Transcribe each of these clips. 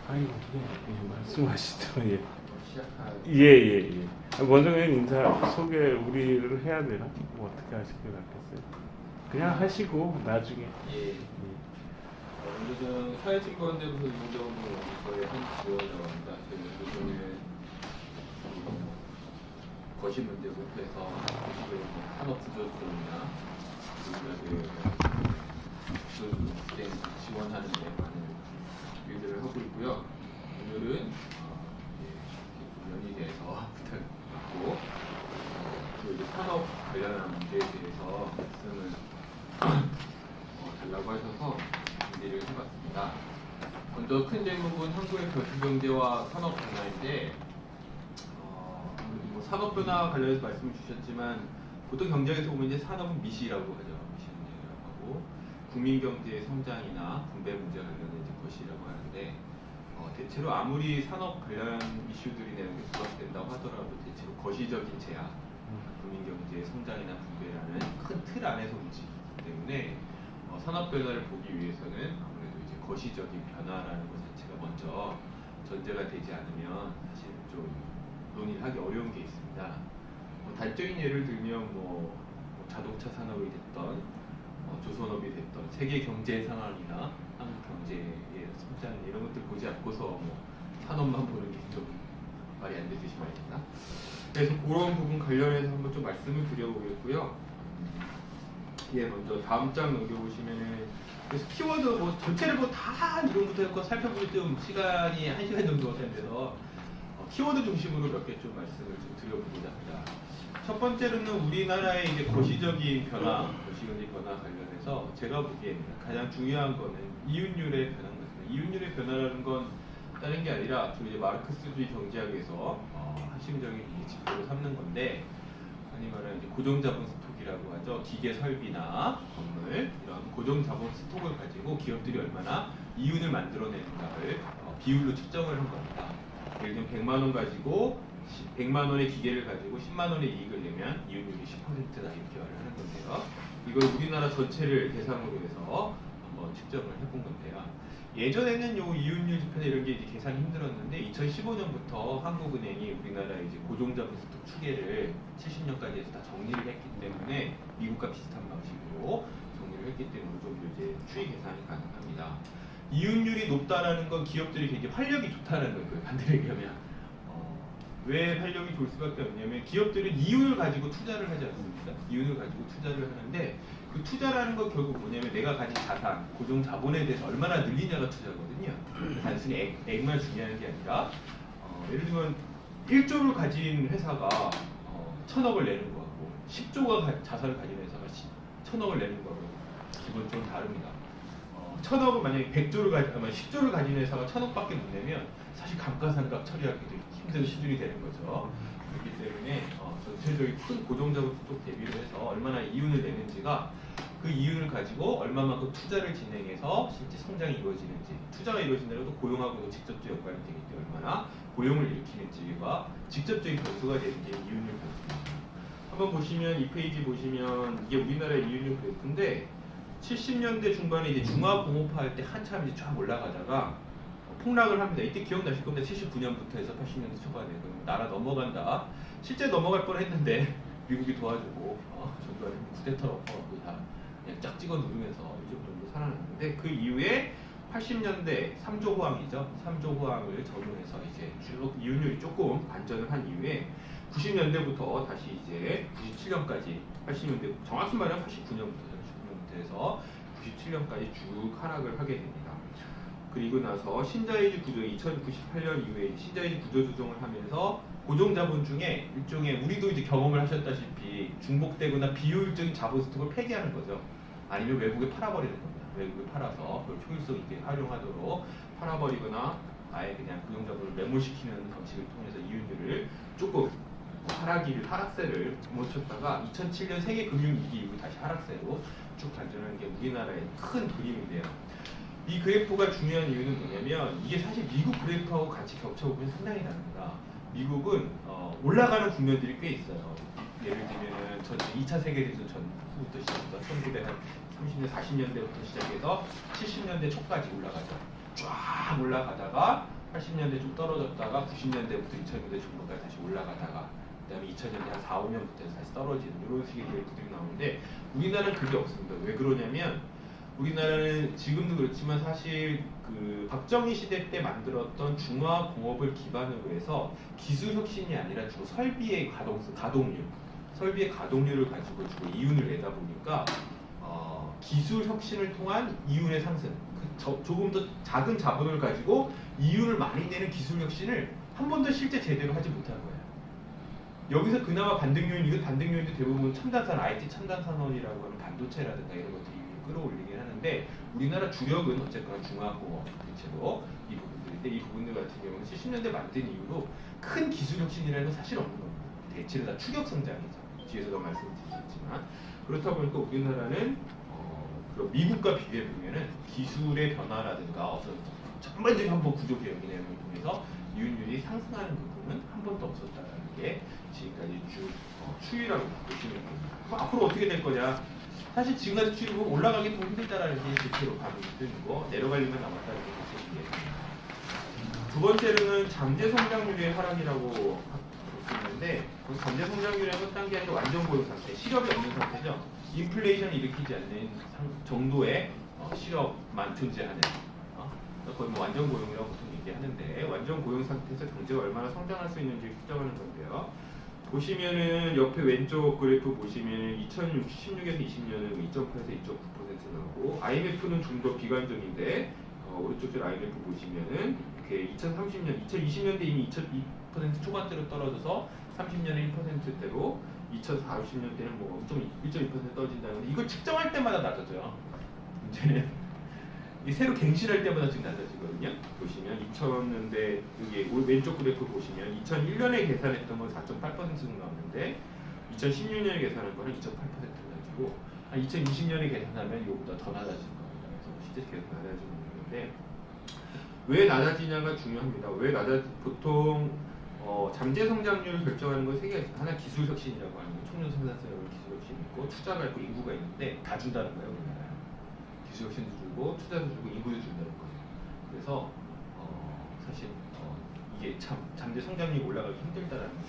아이고, 예, 말씀하시죠. 예. 시작할 예, 예, 예. 먼저 그냥 인사, 소개 우리를 해야 되나? 뭐 어떻게 하실 게 낫겠어요? 그냥 하시고, 나중에. 예. 예. 오늘은 사회증권대부서 이정우 연구소의 한 지원자입니다. 저희 연구소는 거시 문제부터 해서 산업 구조조정이나 구조조정 지원하는 데 많은 일들을 하고 있고요. 오늘은 연이 대해서 부탁드리고 또 이제 산업 관련한 문제에 대해서 말씀을 달라고 하셔서 준비를 해봤습니다. 먼저 큰 제목은 한국의 거시경제와 산업 변화인데 뭐 산업 변화 관련해서 말씀을 주셨지만 보통 경제에서 보면 이제 산업은 미시라고 하죠. 미시 문제라고 하고 국민 경제의 성장이나 분배 문제 관련된 이제 것이라고 하는데 대체로 아무리 산업 관련 이슈들이 내는 게 부각된다고 하더라도 대체로 거시적인 제약, 국민 경제의 성장이나 분배라는 큰 틀 안에서 움직이기 때문에 산업 변화를 보기 위해서는 아무래도 이제 거시적인 변화라는 것 자체가 먼저 전제가 되지 않으면 사실 좀 논의를 하기 어려운 게 있습니다. 단적인 예를 들면 자동차 산업이 됐던 조선업이 됐던 세계 경제 상황이나 한국 경제의 성장 이런 것들 보지 않고서 산업만 보는 게 좀 말이 안 되듯이 말입니다. 그래서 그런 부분 관련해서 한번 좀 말씀을 드려보겠고요. 예, 먼저 다음 장 넘겨보시면은 그래서 키워드 전체를 다 이론부터 해서 살펴보기 좀 시간이 1시간 정도가 된대서 키워드 중심으로 몇 개 좀 말씀을 좀 드려보고자 합니다. 첫 번째로는 우리나라의 이제 거시적인 변화, 거시적인 변화 관련해서 제가 보기에는 가장 중요한 거는 이윤율의 변화인 것 같습니다. 이윤율의 변화라는 건 다른 게 아니라 저 이제 마르크스주의 경제학에서 핵심적인 지표로 삼는 건데, 흔히 말하는 이제 고정자본 스톡이라고 하죠. 기계 설비나 건물 이런 고정자본 스톡을 가지고 기업들이 얼마나 이윤을 만들어내는가를 비율로 측정을 한 겁니다. 예를 들면 100만 원 가지고 100만 원의 기계를 가지고 10만 원의 이익을 내면 이윤율이 10%다 이렇게 말을 하는 건데요. 이걸 우리나라 전체를 대상으로 해서 한번 측정을 해본 건데요. 예전에는 요 이윤율 지표나 이런 게 이제 계산이 힘들었는데 2015년부터 한국은행이 우리나라의 이제 고정자본 스톡 추계를 70년까지 해서 다 정리를 했기 때문에 미국과 비슷한 방식으로 정리를 했기 때문에 어느 정도 이제 추이 계산이 가능합니다. 이윤율이 높다라는 건 기업들이 굉장히 활력이 좋다는 거예요. 반대로 얘기하면 왜 활력이 좋을 수밖에 없냐면 기업들은 이윤을 가지고 투자를 하지 않습니까? 이윤을 가지고 투자를 하는데 그 투자라는 건 결국 뭐냐면 내가 가진 자산, 고정 자본에 대해서 얼마나 늘리냐가 투자거든요. 단순히 액만 중요한 게 아니라 예를 들면 1조를 가진 회사가 1000억을 내는 거하고 10조가 자산을 가진 회사가 1000억을 내는 거하고 기본적으로 다릅니다. 1000억을 만약에 10조를 가진 회사가 1000억밖에 못 내면 사실 감가상각 처리하기도 힘든 수준이 되는 거죠. 그렇기 때문에 전체적인 큰 고정자본 스톡 대비를 해서 얼마나 이윤을 내는지가 그 이윤을 가지고 얼마만큼 투자를 진행해서 실제 성장이 이루어지는지, 투자가 이루어진다고 고용하고도 직접적 역할이 되기 때문에 얼마나 고용을 일으키는지가 직접적인 변수가 되는 게 이윤율 변수입니다. 한번 보시면 이 페이지 보시면 이게 우리나라의 이윤율 그래프인데 70년대 중반에 이제 중화공업화 할 때 한참 이제 쫙 올라가다가 폭락을 합니다. 이때 기억나실 겁니다. 79년부터 해서 80년대 초반에 나라 넘어간다. 실제 넘어갈 뻔했는데 미국이 도와주고 전두환이 쿠데타로 엎어갖고 다 그냥 짝 찍어 누르면서 이 정도 살아났는데 그 이후에 80년대 3조 호황이죠. 3조 호황을 적용해서 이제 쭉 이윤율이 조금 반전을 한 이후에 90년대부터 다시 이제 97년까지 80년대 정확히 말하면 89년부터 해서 97년까지 쭉 하락을 하게 됩니다. 그리고 나서 신자유주의 구조 2098년 이후에 신자유주의 구조 조정을 하면서 고정자본 중에 일종의 우리도 이제 경험을 하셨다시피 중복되거나 비효율적인 자본 스톡을 폐기하는 거죠. 아니면 외국에 팔아버리는 겁니다. 외국에 팔아서 그걸 효율성 있게 활용하도록 팔아버리거나 아예 그냥 고정자본을 매몰시키는 방식을 통해서 이윤율을 조금 하락세를 멈췄다가 2007년 세계 금융위기 이후 다시 하락세로 쭉 반전하는 게 우리나라의 큰 그림인데요. 이 그래프가 중요한 이유는 뭐냐면 이게 사실 미국 그래프하고 같이 겹쳐보면 상당히 다릅니다. 미국은 올라가는 국면들이 꽤 있어요. 예를 들면 2차 세계대전 전부터 시작해서 1930년, 40년대부터 시작해서 70년대 초까지 올라가죠. 쫙 올라가다가 80년대 좀 떨어졌다가 90년대부터 2000년대 중반까지 다시 올라가다가 그다음에 2000년대 한 4, 5년부터 다시 떨어지는 이런 식의 그래프들이 나오는데 우리나라는 그게 없습니다. 왜 그러냐면 우리나라는 지금도 그렇지만 사실 그 박정희 시대 때 만들었던 중화공업을 기반으로 해서 기술 혁신이 아니라 주로 설비의 가동률, 설비의 가동률을 가지고 주로 이윤을 내다 보니까 기술 혁신을 통한 이윤의 상승, 조금 더 작은 자본을 가지고 이윤을 많이 내는 기술 혁신을 한 번도 실제 제대로 하지 못한 거예요. 여기서 그나마 반등 요인, 이거 반등 요인도 대부분 첨단산, IT 첨단산업이라고 하는 반도체라든가 이런 것들이 끌어올리긴 하는데 우리나라 주력은 어쨌거나 중화공업 대체로 이 부분들인데 이 부분들 같은 경우는 70년대 만든 이후로 큰 기술 혁신이라는 건 사실 없는 겁니다. 대체로 다 추격 성장이죠. 뒤에서도 말씀드리겠지만 그렇다 보니까 우리나라는 미국과 비교해 보면은 기술의 변화라든가 어떤 전반적인 한번 구조 개혁이나 이런 걸 통해서 이윤율이 상승하는 부분은 한 번도 없었다는 게 지금까지 쭉 추이라고 보시면 됩니다. 그럼 앞으로 어떻게 될 거냐? 사실 지금까지 추이를 보면 올라가기 좀 힘들다라는 게 실제로 반응이 뜨는 거, 내려갈 일만 남았다는 게 보시면 두 번째로는 잠재 성장률의 하락이라고 볼 수 있는데, 잠재 성장률이라는 건 딴 게 아니라 완전 고용 상태, 실업이 없는 상태죠. 인플레이션을 일으키지 않는 정도의 실업만 존재하는 거의 뭐 완전 고용이라고 보통 얘기하는데 완전 고용 상태에서 경제가 얼마나 성장할 수 있는지 측정하는 건데요. 보시면은 옆에 왼쪽 그래프 보시면은 2016에서 20년은 2.8에서 2.9% 나오고 IMF는 좀 더 비관적인데 오른쪽 줄 IMF 보시면은 이렇게 2030년, 2020년대 이미 2% 초반대로 떨어져서 30년에 1%대로 2040년대는 뭐 1.2% 떨어진다는데 이걸 측정할 때마다 낮아져요. 문제는 이 새로 갱신할 때마다 지금 낮아지거든요. 보시면 2000년대 여기 왼쪽 그래프 보시면 2001년에 계산했던 건 4.8% 정도 나왔는데 2016년에 계산한 거는 2.8% 가지고 한 2020년에 계산하면 이거보다 더 낮아질 겁니다. 그래서 실제 계속 낮아지는 건데 왜 낮아지냐가 중요합니다. 보통 잠재 성장률을 결정하는 건 세 개가 있어요. 하나 기술 혁신이라고 하는 거, 청년 생산성의 기술 혁신이 있고 투자가 있고 인구가 있는데 다 준다는 거예요. 우리나라요. 기술 혁신도 주고 투자도 주고 인구도 준다는 거예요. 그래서 사실 이게 참 잠재 성장률이 올라가기 힘들다라는 거예요.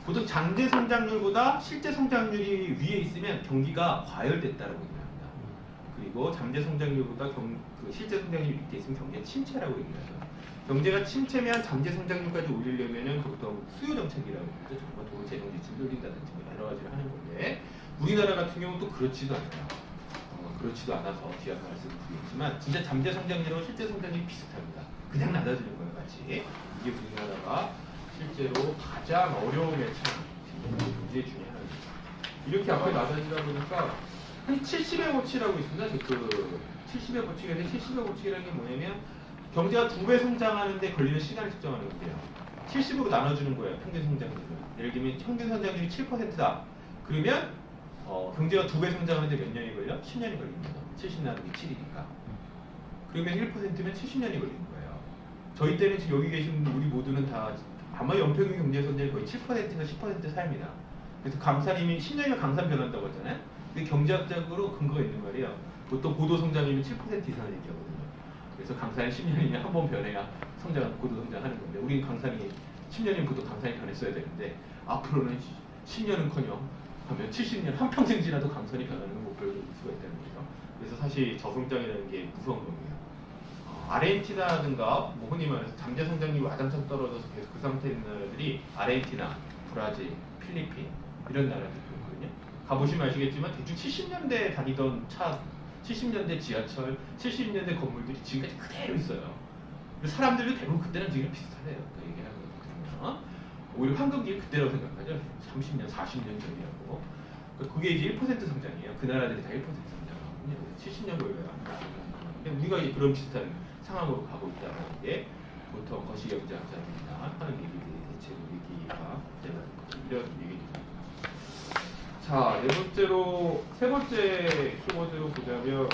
보통 잠재 성장률보다 실제 성장률이 위에 있으면 경기가 과열됐다라고 얘기합니다. 그리고 잠재 성장률보다 실제 성장률이 밑에 있으면 경기가 침체라고 얘기하죠. 경제가 침체면 잠재 성장률까지 올리려면은 보통 수요 정책이라고 하죠. 정말 도로 재정 지출 돌린다든지 여러 가지를 하는 건데 우리나라 같은 경우는 또 그렇지도 않아요. 그렇지도 않아서 뒤에 말씀드리겠지만 진짜 잠재 성장률하고 실제 성장률이 비슷합니다. 그냥 낮아지는 거예요, 같이. 이게 우리나라가 실제로 가장 어려움에 처한 문제 중에 하나입니다. 이렇게 앞에 낮아지다 보니까 한 70의 법칙이라고 있습니다. 70의 법칙인데 70의 법칙이라는 게 뭐냐면 경제가 2배 성장하는데 걸리는 시간을 측정하는 건데요. 70으로 나눠주는 거예요. 평균 성장률을. 예를 들면 평균 성장률이 7%다. 그러면 경제가 2배 성장하는데 몇 년이 걸려? 10년이 걸립니다. 70 나누기 7이니까. 그러면 1%면 70년이 걸리는 거예요. 저희 때는 지금 여기 계신 우리 모두는 다 아마 연평균 경제 성장이 거의 7%에서 10% 사이입니다. 그래서 강산이면 10년이면 강산 변한다고 했잖아요. 근데 경제학적으로 근거가 있는 말이에요. 보통 고도 성장이면 7% 이상을 얘기하거든요. 그래서 강산이 10년이면 한 번 변해야 고도 성장하는 건데 우리는 강산이 10년이면 보통 강산이 변했어야 되는데 앞으로는 10년은커녕 하면 70년 한평생 지나도 강산이 변하는 못 볼 수가 있다는 거죠. 그래서 사실 저성장이라는 게 무서운 겁니다. 아르헨티나라든가 뭐 흔히 말해서 잠재 성장률이 와장창 떨어져서 계속 그 상태에 있는 나라들이 아르헨티나, 브라질, 필리핀 이런 나라들이 있거든요. 가보시면 아시겠지만 대충 70년대에 다니던 차, 70년대 지하철, 70년대 건물들이 지금까지 그대로 있어요. 사람들도 대부분 그때랑 지금 비슷하대요. 그 얘기하는 거거든요. 오히려 황금기를 그때라고 생각하죠. 30년, 40년 전이라고. 그게 이제 1% 성장이에요. 그 나라들이 다 1% 성장하거든요. 70년 걸려요. 근데 우리가 이제 그런 비슷한 상황으로 가고 있다는 게 보통 거시경제학자들이나 하는 얘기들이 대체로 얘기가 되는 이런 얘기입니다. 자, 세 번째 키워드로 보자면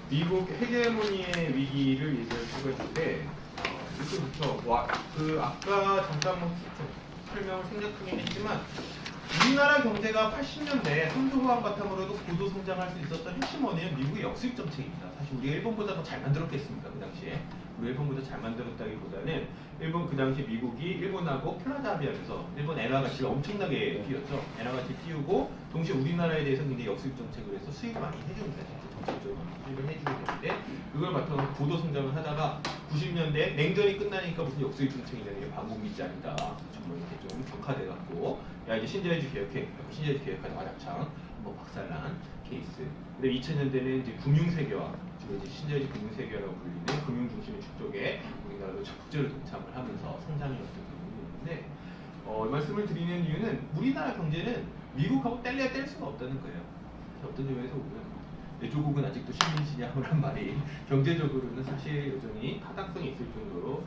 미국 헤게모니의 위기를 얘기할 수가 있는데 이렇게 그쵸. 아까 잠깐 설명을 생략하긴 했지만 우리나라 경제가 80년대 선조후환 바탕으로도 고도 성장할 수 있었던 핵심 원인은 미국의 역수입 정책입니다. 사실 우리가 일본보다 더 잘 만들었겠습니까? 그 당시에. 우리 일본보다 잘 만들었다기보다는 일본 그 당시 미국이 일본하고 플라자 합의하면서 일본 엔화 가치가 엄청나게 뛰었죠. 엔화 가치 띄우고 동시에 우리나라에 대해서 굉장히 역수입 정책을 해서 수입을 많이 해줍니다. 정책적으로 수입을 해주게 되는데 그걸 바탕으로 고도 성장을 하다가 90년대 냉전이 끝나니까 무슨 역수입 정책이냐는 반공기지 않다. 정말 이렇게 좀 격화돼갖고 야 이제 신자유주의 개혁해, 신자유주의 개혁하다 와장창 뭐 박살난 케이스. 근데 2000년대는 이제 금융세계화, 주로 이제 신자유주의 금융세계화라고 불리는 금융 중심의 축적에 우리나라도 적극적으로 동참을 하면서 성장을 했던 부분이 있는데 이 말씀을 드리는 이유는 우리나라 경제는 미국하고 뗄래야 뗄 수가 없다는 거예요. 어떤 점에서 보면 조국은 아직도 식민지냐라는 말이 경제적으로는 사실 여전히 타당성이 있을 정도로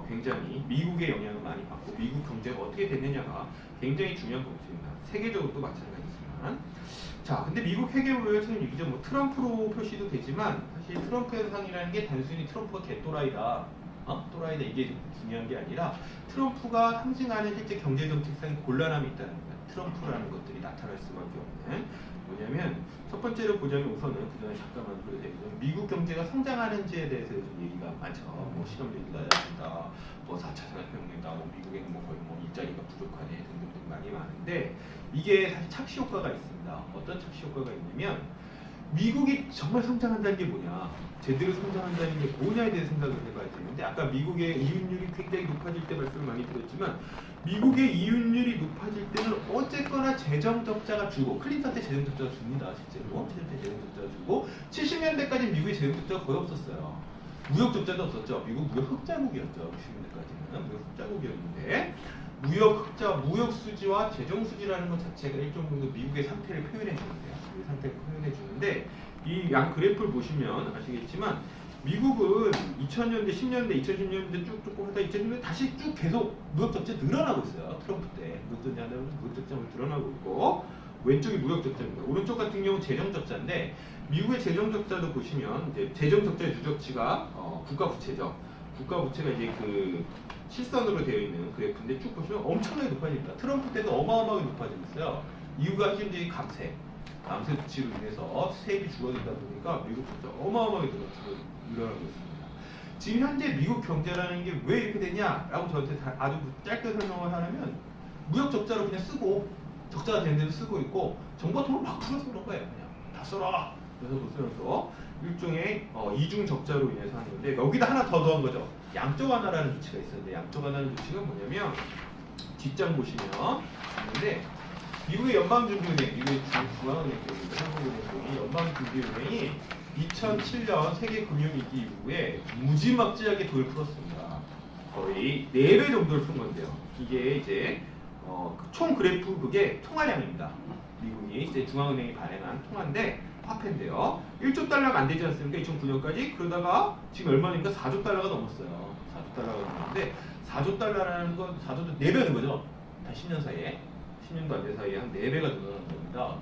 굉장히 미국의 영향을 많이 받고 미국 경제가 어떻게 됐느냐가 굉장히 중요한 부분입니다. 세계적으로도 마찬가지지만 자, 근데 미국 회계부에서는 이제 뭐 트럼프로 표시도 되지만 사실 트럼프 현상이라는 게 단순히 트럼프가 개또라이다, 또라이다 이게 중요한 게 아니라 트럼프가 상징하는 실제 경제 정책상 곤란함이 있다는 거예요. 트럼프라는 것들이 나타날 수밖에 없는. 뭐냐면 첫 번째로 보자면 우선은 그전에 잠깐만 보여드리면 미국 경제가 성장하는지에 대해서 좀 얘기가 많죠. 뭐 실업률이 낮아진다, 뭐 4차 산업혁명이다, 뭐 미국에는 뭐 거의 뭐 일자리가 부족하네 등등등 많이 많은데 이게 사실 착시 효과가 있습니다. 어떤 착시 효과가 있냐면 미국이 정말 성장한다는 게 뭐냐, 제대로 성장한다는 게 뭐냐에 대해 생각을 해봐야 되는데 아까 미국의 이윤율이 굉장히 높아질 때 말씀을 많이 드렸지만 미국의 이윤율이 높아질 때는 어쨌거나 재정 적자가 줄고 클린턴 때 재정 적자가 줍니다. 실제로 클린턴 때 재정 적자가 줄고 70년대까지 미국의 재정 적자가 거의 없었어요. 무역 적자도 없었죠. 미국 무역 흑자국이었죠. 90년대까지는 무역 흑자국이었는데 무역 흑자, 무역 수지와 재정 수지라는 것 자체가 일정 정도 미국의 상태를 표현해 주는데요. 미국의 상태를 표현해 주는데 이 양 그래프를 보시면 아시겠지만 미국은 2000년대, 10년대, 2010년대 쭉쭉 하다 2010년대 다시 쭉 계속 무역 적자 늘어나고 있어요. 트럼프 때 무역 적자 하면 무역 적자가 늘어나고 있고 왼쪽이 무역 적자입니다. 오른쪽 같은 경우 재정 적자인데 미국의 재정 적자도 보시면 이제 재정 적자의 누적치가 국가 부채죠. 국가 부채가 이제 그 실선으로 되어 있는 그래프인데 쭉 보시면 엄청나게 높아집니다. 트럼프 때도 어마어마하게 높아지고 있어요. 이유가 현재 감세 조치로 인해서 세입이 줄어들다 보니까 미국 경제 어마어마하게 늘어나고 있습니다. 지금 현재 미국 경제라는 게 왜 이렇게 되냐라고 저한테 아주 짧게 설명을 하려면 무역 적자로 그냥 쓰고 적자가 되는데도 쓰고 있고 정부가 돈을 막 풀어서 그런 거예요. 그냥 다 써라. 그래서 쓰면서 일종의 이중 적자로 인해서 하는 건데 여기다 하나 더 더한 거죠. 양적 완화라는 조치가 있었는데 양적 완화라는 조치가 뭐냐면 뒷장 보시면 있는데 미국의 연방준비은행, 미국의 중앙은행 쪽인데 한국은행이 연방준비은행이 2007년 세계 금융위기 이후에 무지막지하게 돈을 풀었습니다. 거의 4배 정도를 푼 건데요. 이게 이제 총 그래프 그게 통화량입니다. 미국이 이제 중앙은행이 발행한 통화인데 화폐인데요. 1조 달러가 안 되지 않습니까? 2009년까지 그러다가 지금 얼마니까 4조 달러가 넘었어요. 4조 달러가 넘었는데 4조 달러라는 건 4조도 4배는 거죠. 단 10년 사이에. 10년도 안 된 사이에 한 4배가 늘어난 겁니다.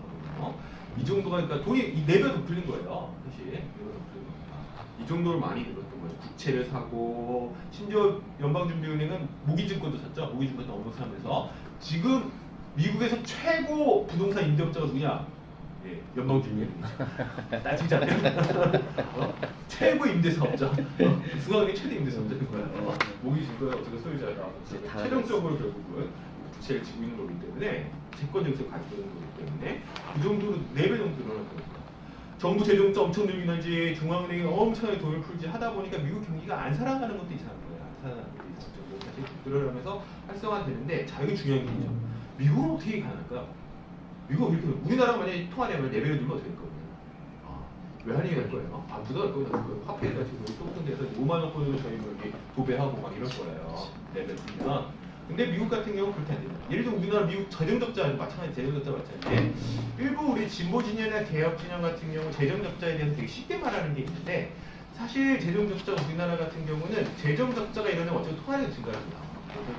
이 정도가 그러니까 돈이 이 4배가 더 풀린 거예요. 사실 4배가 더 풀린 겁니다. 이 정도로 많이 늘었던 거예요. 국채를 사고 심지어 연방준비은행은 모기증권도 샀죠. 모기증권도 엄청 사면서 지금 미국에서 최고 부동산 임대업자가 누구냐? 예, 연방준비은행이죠. 따지자면 최고 임대사업자, 중앙은행 최대 임대사업자인 거예요. 모기증권의 어떻게 소유자다. 최종적으로 결국은 부채를 지고 있는 거기 때문에 채권 증세를 가지고 있는 거기 때문에 그 정도로 4배 정도 늘어날 겁니다. 정부 재정자 엄청 늘긴 하지 중앙은행이 엄청나게 돈을 풀지 하다 보니까 미국 경기가 안 살아가는 것도 이상한 거예요. 안 살아가는 것도 이상한 정도 다시 늘어나면서 활성화되는데 자 여기 중요한 게 있죠. 미국은 어떻게 가능할까요? 미국은 이렇게 우리나라가 만약에 통화되면 4배를 늘면 어떻게 될 거예요? 왜 하는 얘기 할 거예요? 누가 할 거예요? 화폐에다 지금 똥똥대서 5만 원권으로 저희 뭐 이렇게 도배하고 막 이럴 거예요. 4배 늘면. 근데 미국 같은 경우는 그렇게 안 됩니다. 예를 들어 우리나라 미국 재정적자 마찬가지 재정적자 마찬가지인데 일부 우리 진보 진영이나 개혁 진영 같은 경우 재정적자에 대해서 되게 쉽게 말하는 게 있는데 사실 재정적자 우리나라 같은 경우는 재정적자가 이러면 어차피 통화량이 증가합니다.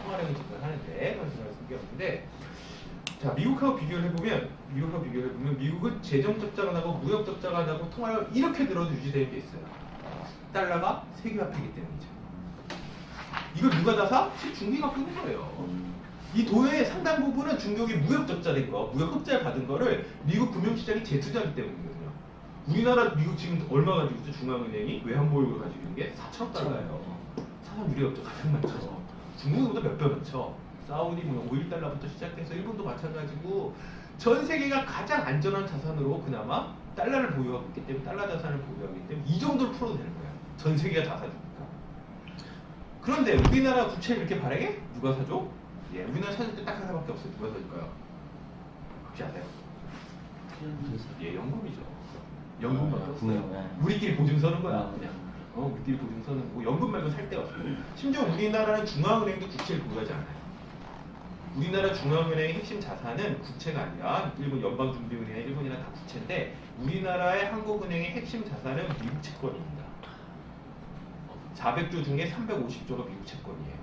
통화량이 증가하는데 그런 말씀이 없는데 자 미국하고 비교를 해보면 미국은 재정적자가 나고 무역적자가 나고 통화량이 이렇게 늘어도 유지되는 게 있어요. 달러가 세계화폐이기 때문이죠. 이걸 누가 다 사? 중기가 푸는 거예요. 이 돈의 상당 부분은 중국이 무역 적자된 거, 무역 흑자를 받은 거를 미국 금융시장이 재투자하기 때문이거든요. 우리나라 미국 지금 얼마 가지고 있죠? 중앙은행이 외환보유고를 가지고 있는 게 4천 달러예요. 사상 유례없죠. 가장 많죠. 중국보다 몇 배 많죠. 사우디 뭐 5.1달러부터 시작해서 일본도 마찬가지고 전 세계가 가장 안전한 자산으로 그나마 달러를 보유하고 있기 때문에 달러 자산을 보유하기 때문에 이 정도를 풀어도 되는 거예요. 전 세계가 다 사주니까. 그런데 우리나라 국채를 이렇게 발행해? 누가 사줘? 예, 우리나라 사줄 때 딱 하나밖에 없어요. 누가 사줄까요? 혹시 아세요? 예, 연금이죠. 연금밖에 없어요. 우리끼리 보증 서는 거야, 그냥. 우리끼리 보증 서는 거고 연금 말고 살 데가 없어요. 심지어 우리나라는 중앙은행도 국채를 보유하지 않아요. 우리나라 중앙은행의 핵심 자산은 국채가 아니라 일본 연방준비은행, 일본이나 다 국채인데 우리나라의 한국은행의 핵심 자산은 미국 채권입니다. 400조 중에 350조가 미국 채권이에요.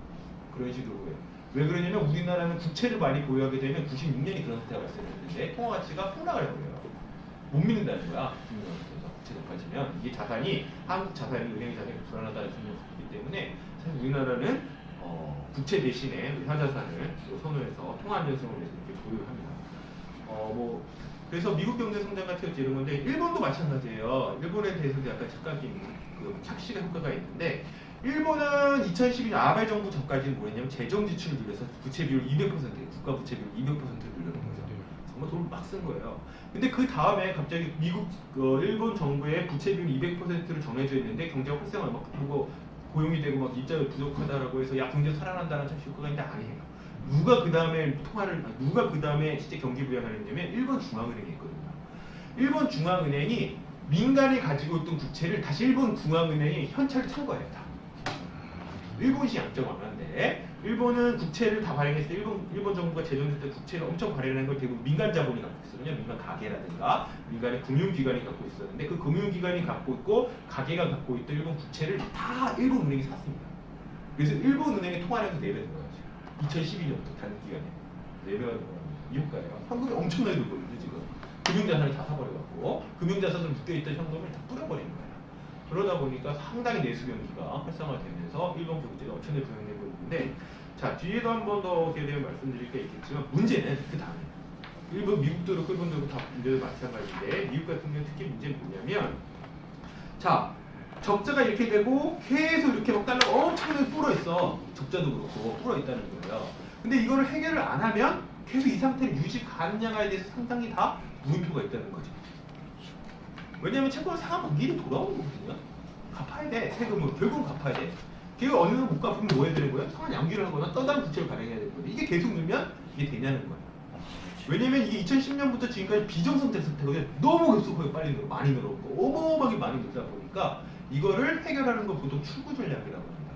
그런 식으로 해요. 왜 그러냐면 우리나라는 국채를 많이 보유하게 되면 96년이 그런 사태가 발생했는데 통화 가치가 폭락을 해버려요. 못 믿는다는 거야. 그래서 국채가 높아지면 이게 자산이 한국 자산이 은행 자산이 불안하다는 측면이 있기 때문에 사실 우리나라는 국채 대신에 의사자산을 선호해서 통화 안전성을 위해서 이렇게 보유합니다. 그래서 미국 경제 성장 같은 이런 건데 일본도 마찬가지예요. 일본에 대해서도 약간 착각인 착시가 효과가 있는데 일본은 2012년 아베 정부 전까지는 뭐였냐면 재정 지출을 늘려서 부채 비율 200% 국가 부채 비율 200%를 늘려놓은 거죠. 정말 돈을 막 쓴 거예요. 근데 그 다음에 갑자기 일본 정부의 부채 비율 200%를 정해져 있는데 경제가 활성화 막 그리고 고용이 되고 막 입자가 부족하다라고 해서 야 경제 살아난다는 착시 효과가 있는데 아니에요. 누가 그 다음에 실제 경기 부양을 했냐면 일본 중앙은행이 있거든요. 일본 중앙은행이 민간이 가지고 있던 국채를 다시 일본 중앙은행이 현찰을 찬 거예요. 다. 일본시 양적 완화인데 일본은 국채를 다 발행했을 때 일본 정부가 재정할 때 국채를 엄청 발행하는 걸 대부분 민간 자본이 갖고 있었거든요. 민간 가게라든가 민간의 금융기관이 갖고 있었는데 그 금융기관이 갖고 있고 가게가 갖고 있던 일본 국채를 다 일본 은행이 샀습니다. 그래서 일본 은행의 통화량이 4배 된 거예요. 2012년부터 단기간에 4배가 이 효과예요. 현금이 엄청나게 늘거든요. 지금 금융자산을 다 사버려갖고 금융자산을 묶여있던 현금을 다 뿌려버린 거예요. 그러다 보니까 상당히 내수 경기가 활성화되면서 일본 경제가 엄청나게 부양되고 있는데 자 뒤에도 한 번 더 어떻게 되면 말씀드릴 게 있겠지만 문제는 그 다음에 일본 미국도 그렇고 일본도 그렇고 다 문제도 마찬가지인데 미국 같은 경우는 특히 문제는 뭐냐면 자 적자가 이렇게 되고 계속 이렇게 막 달러가 엄청나게 불어있어. 적자도 그렇고 불어있다는 거예요. 근데 이거를 해결을 안 하면 계속 이 상태를 유지 가능냐에 대해서 상당히 다 물음표가 있다는 거죠. 왜냐면 채권을 상환 일이 돌아오는 거거든요. 갚아야 돼. 세금은 결국은 갚아야 돼. 걔가 어느 정도 못 갚으면 뭐 해야 되는 거예요? 상환 양기를 하거나 또 다른 부채를 발행해야 되는 거예요. 이게 계속 늘면 이게 되냐는 거예요. 왜냐면 이게 2010년부터 지금까지 비정상 대책이 너무 급속하게 빨리 늘어 많이 늘었고 어마어마하게 많이 늘다 보니까 이거를 해결하는 건 보통 출구 전략이라고 합니다.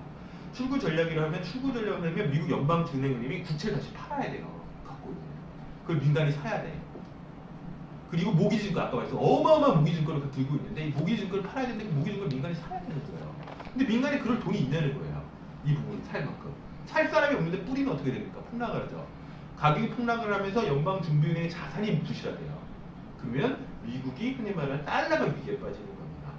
출구 전략이라 하면 출구 전략을 하면 미국 연방준비은행이 국채를 다시 팔아야 돼요. 갖고 있는. 그걸 민간이 사야 돼. 그리고 모기증권 아까 말했어 어마어마한 모기증권을 들고 있는데 이 모기증권을 팔아야 되는데 그 모기증권을 민간이 사야 되는 거예요. 근데 민간이 그럴 돈이 있냐는 거예요. 이 부분을 살 만큼. 살 사람이 없는데 뿌리면 어떻게 됩니까? 폭락을 하죠. 가격이 폭락을 하면서 연방준비은행의 자산이 부실화돼요. 그러면 미국이 흔히 말하는 달러가 위기에 빠지는 겁니다.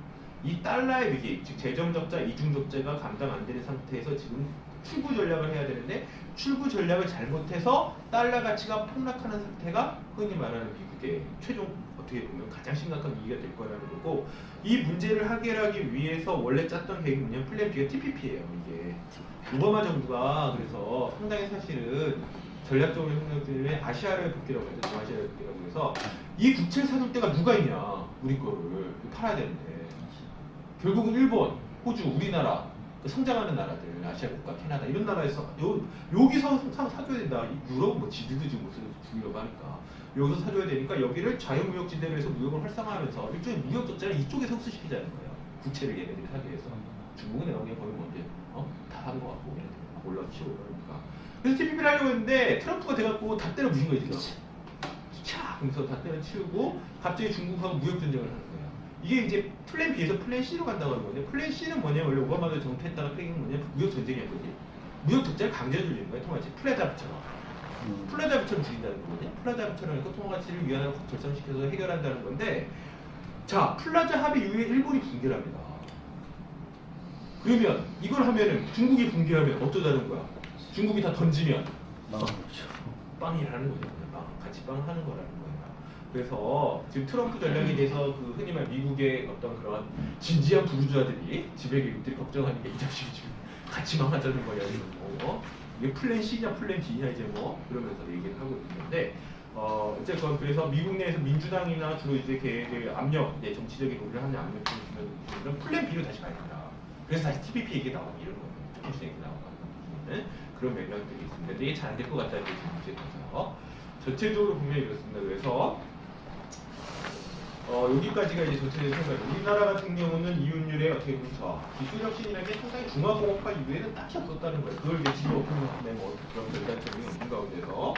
이 달러의 위기, 즉 재정적자, 이중적자가 감당 안 되는 상태에서 지금 출구 전략을 해야 되는데 출구 전략을 잘못해서 달러 가치가 폭락하는 상태가 흔히 말하는 미국의 최종 어떻게 보면 가장 심각한 위기가 될 거라는 거고 이 문제를 해결하기 위해서 원래 짰던 계획이 뭐냐면 플랜 B가 TPP예요. 이게 오바마 정부가 그래서 상당히 사실은 전략적으로 생각 때문에 아시아를 복귀라고 하죠. 동아시아를 복귀라고 해서 이 국채를 사줄 때가 누가 있냐 우리 거를 팔아야 되는데 결국은 일본, 호주, 우리나라 성장하는 나라들, 아시아 국가, 캐나다 이런 나라에서 여기서 사줘야 된다. 유럽 뭐 지들도 지금 무슨 중요하고 하니까 여기서 사줘야 되니까 여기를 자유무역지대로 해서 무역을 활성화하면서 일종의 무역 적자를 이쪽에서 흡수시키자는 거예요. 국채를 얘네들이 사기 위해서. 중국은 내가 그냥 거의 뭔데 다 하는 것 같고 올라치고 그러니까. 그래서 TPP를 하려고 했는데 트럼프가 돼갖고 다 때려 부신 거예요 지금. 차! 그래서 다 때려 치우고 갑자기 중국하고 무역 전쟁을 하는 거예요. 이게 이제 플랜 B에서 플랜 C로 간다고 하는 건데 플랜 C는 뭐냐면 원래 오바마가 정패했다가 뺀게 뭐냐면 무역 전쟁이었거든요. 무역 적자를 강제로 줄이는 거예요. 통화가치 플레잡처럼. 플레잡처럼 줄인다는 거거든요. 플레잡처럼 해서 통화가치를 위안화로 결정시켜서 해결한다는 건데 자 플라자 합의 이후에 일본이 붕괴를 합니다. 그러면 이걸 하면은 중국이 붕괴하면 어쩌자는 거야. 중국이 다 던지면 망한 거죠. 빵이라는 거죠. 그냥 같이 빵 하는 거라는 거예요. 그래서 지금 트럼프 전략에 대해서 그 흔히 말 미국의 어떤 그런 진지한 부르주아들이 지배 계급들이 걱정하는 게 이 자식이 지금 같이 망하자는 거야 이런 거. 이게 플랜 C냐 플랜 D냐 이제 뭐 그러면서 얘기를 하고 있는데 어쨌건 그래서 미국 내에서 민주당이나 주로 이제 걔 압력, 정치적인 우려를 하는 압력 중에 플랜 B로 다시 가야 된다. 그래서 다시 TPP 얘기 나오고 이런 거예요. TPP 얘기 나오고 그런 맥락들이 있습니다. 근데 이게 잘 안 될 것 같다는 게 문제라서 전체적으로 보면 이렇습니다. 그래서 여기까지가 이제 전체적인 생각이에요. 우리나라 같은 경우는 이윤율에 어떻게 보면 기술 혁신이라는 게 상당히 중화공업화 이후에는 딱히 없었다는 거예요. 그걸 이제 지금 오픈하는 뭐 그런 결단적인 없는 가운데서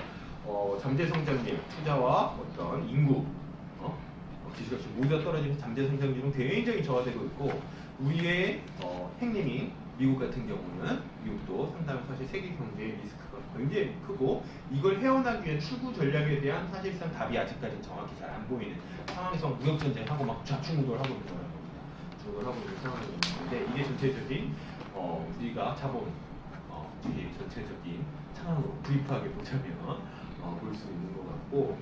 잠재 성장률, 투자와 어떤 인구, 기술 혁신 모두가 떨어지면서 잠재 성장률은 굉장히 저하되고 있고 우리의 핵심인 미국 같은 경우는 미국도 상당히 사실 세계 경제의 리스크가 굉장히 크고 이걸 헤어나기 위한 출구 전략에 대한 사실상 답이 아직까지 정확히 잘 안 보이는 상황에서 무역 전쟁하고 막 좌충우돌하고 있는 거라고 합니다. 중우돌하고 있는 상황이 있는데 이게 전체적인 우리가 자본 뒤에 전체적인 상황으로 브리프하게 보자면 볼 수 있는 것 같고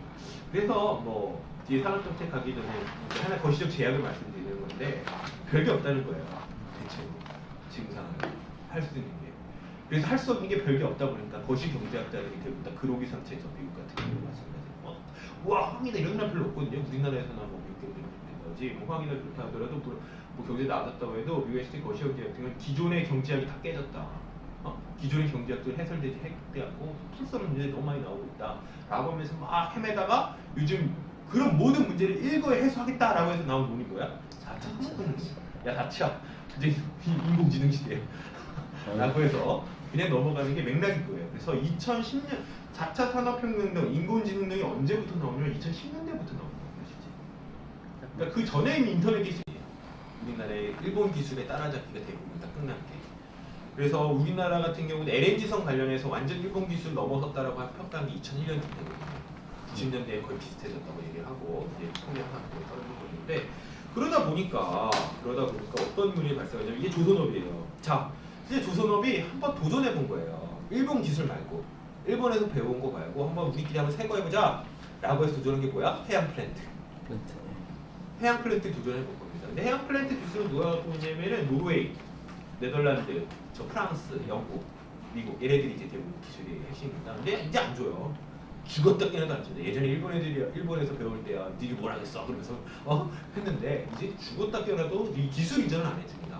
그래서 뭐 뒤에 산업정책 가기 전에 하나 거시적 제약을 말씀드리는 건데 별게 없다는 거예요. 대체로 지금 상황에 할 수 있는 게 그래서 할 수 없는 게 별게 없다 보니까 거시경제학자들이 대부분 다 그로기 상태죠. 미국 같은 경우 마찬가지로 와 황이다 이런 나라 별로 없거든요. 우리나라에서나 뭐 미국이라든지 뭐 황이다 그렇다 하더라도 뭐 경제 나아졌다고 해도 미국의 거시경제 같은 경우는 기존의 경제학이 다 깨졌다. 기존의 경제학들 해설되지 해갖고 풀 수 없는 문제들이 너무 많이 나오고 있다 라고 하면서 막 헤매다가 요즘 그런 모든 문제를 일거에 해소하겠다라고 해서 나온 논이 뭐야? 4차 산업혁명. 야 4차 이제 인공지능 시대 라고 해서 그냥 넘어가는 게 맥락일 거예요. 그래서 2010년 4차 산업혁명 등 인공지능이 언제부터 나오냐면 2010년대부터 나오는 거예요. 실제. 그러니까 그 전에 이미 인터넷 기술이 우리나라의 일본 기술에 따라잡기가 대부분 다 끝난 게 그래서 우리나라 같은 경우는 LNG선 관련해서 완전 일본 기술 넘어섰다라고 평가한 게 2001년쯤 되거든요. 90년대에 거의 비슷해졌다고 얘기를 하고 이제 통계 하나 떨어지고 있는데 그러다 보니까 어떤 문제가 발생하냐면 이게 조선업이에요. 자, 이제 조선업이 한번 도전해 본 거예요. 일본 기술 말고 일본에서 배운 거 말고 한번 우리끼리 한번 새 거 해보자 라고 해서 도전한 게 뭐야? 해양 플랜트. 해양 플랜트 도전해 볼 겁니다. 근데 해양 플랜트 기술은 누가 갖고 있냐면은 노르웨이, 네덜란드, 프랑스, 영국, 미국 얘네들이 이제 대부분 기술이 핵심입니다. 근데 이제 안 줘요. 죽었다 깨어나도 안 줘요. 예전에 일본에서 배울 때야 니들 뭘 하겠어 그러면서 했는데 이제 죽었다 깨어나도 이 기술 이전은 안 해줍니다.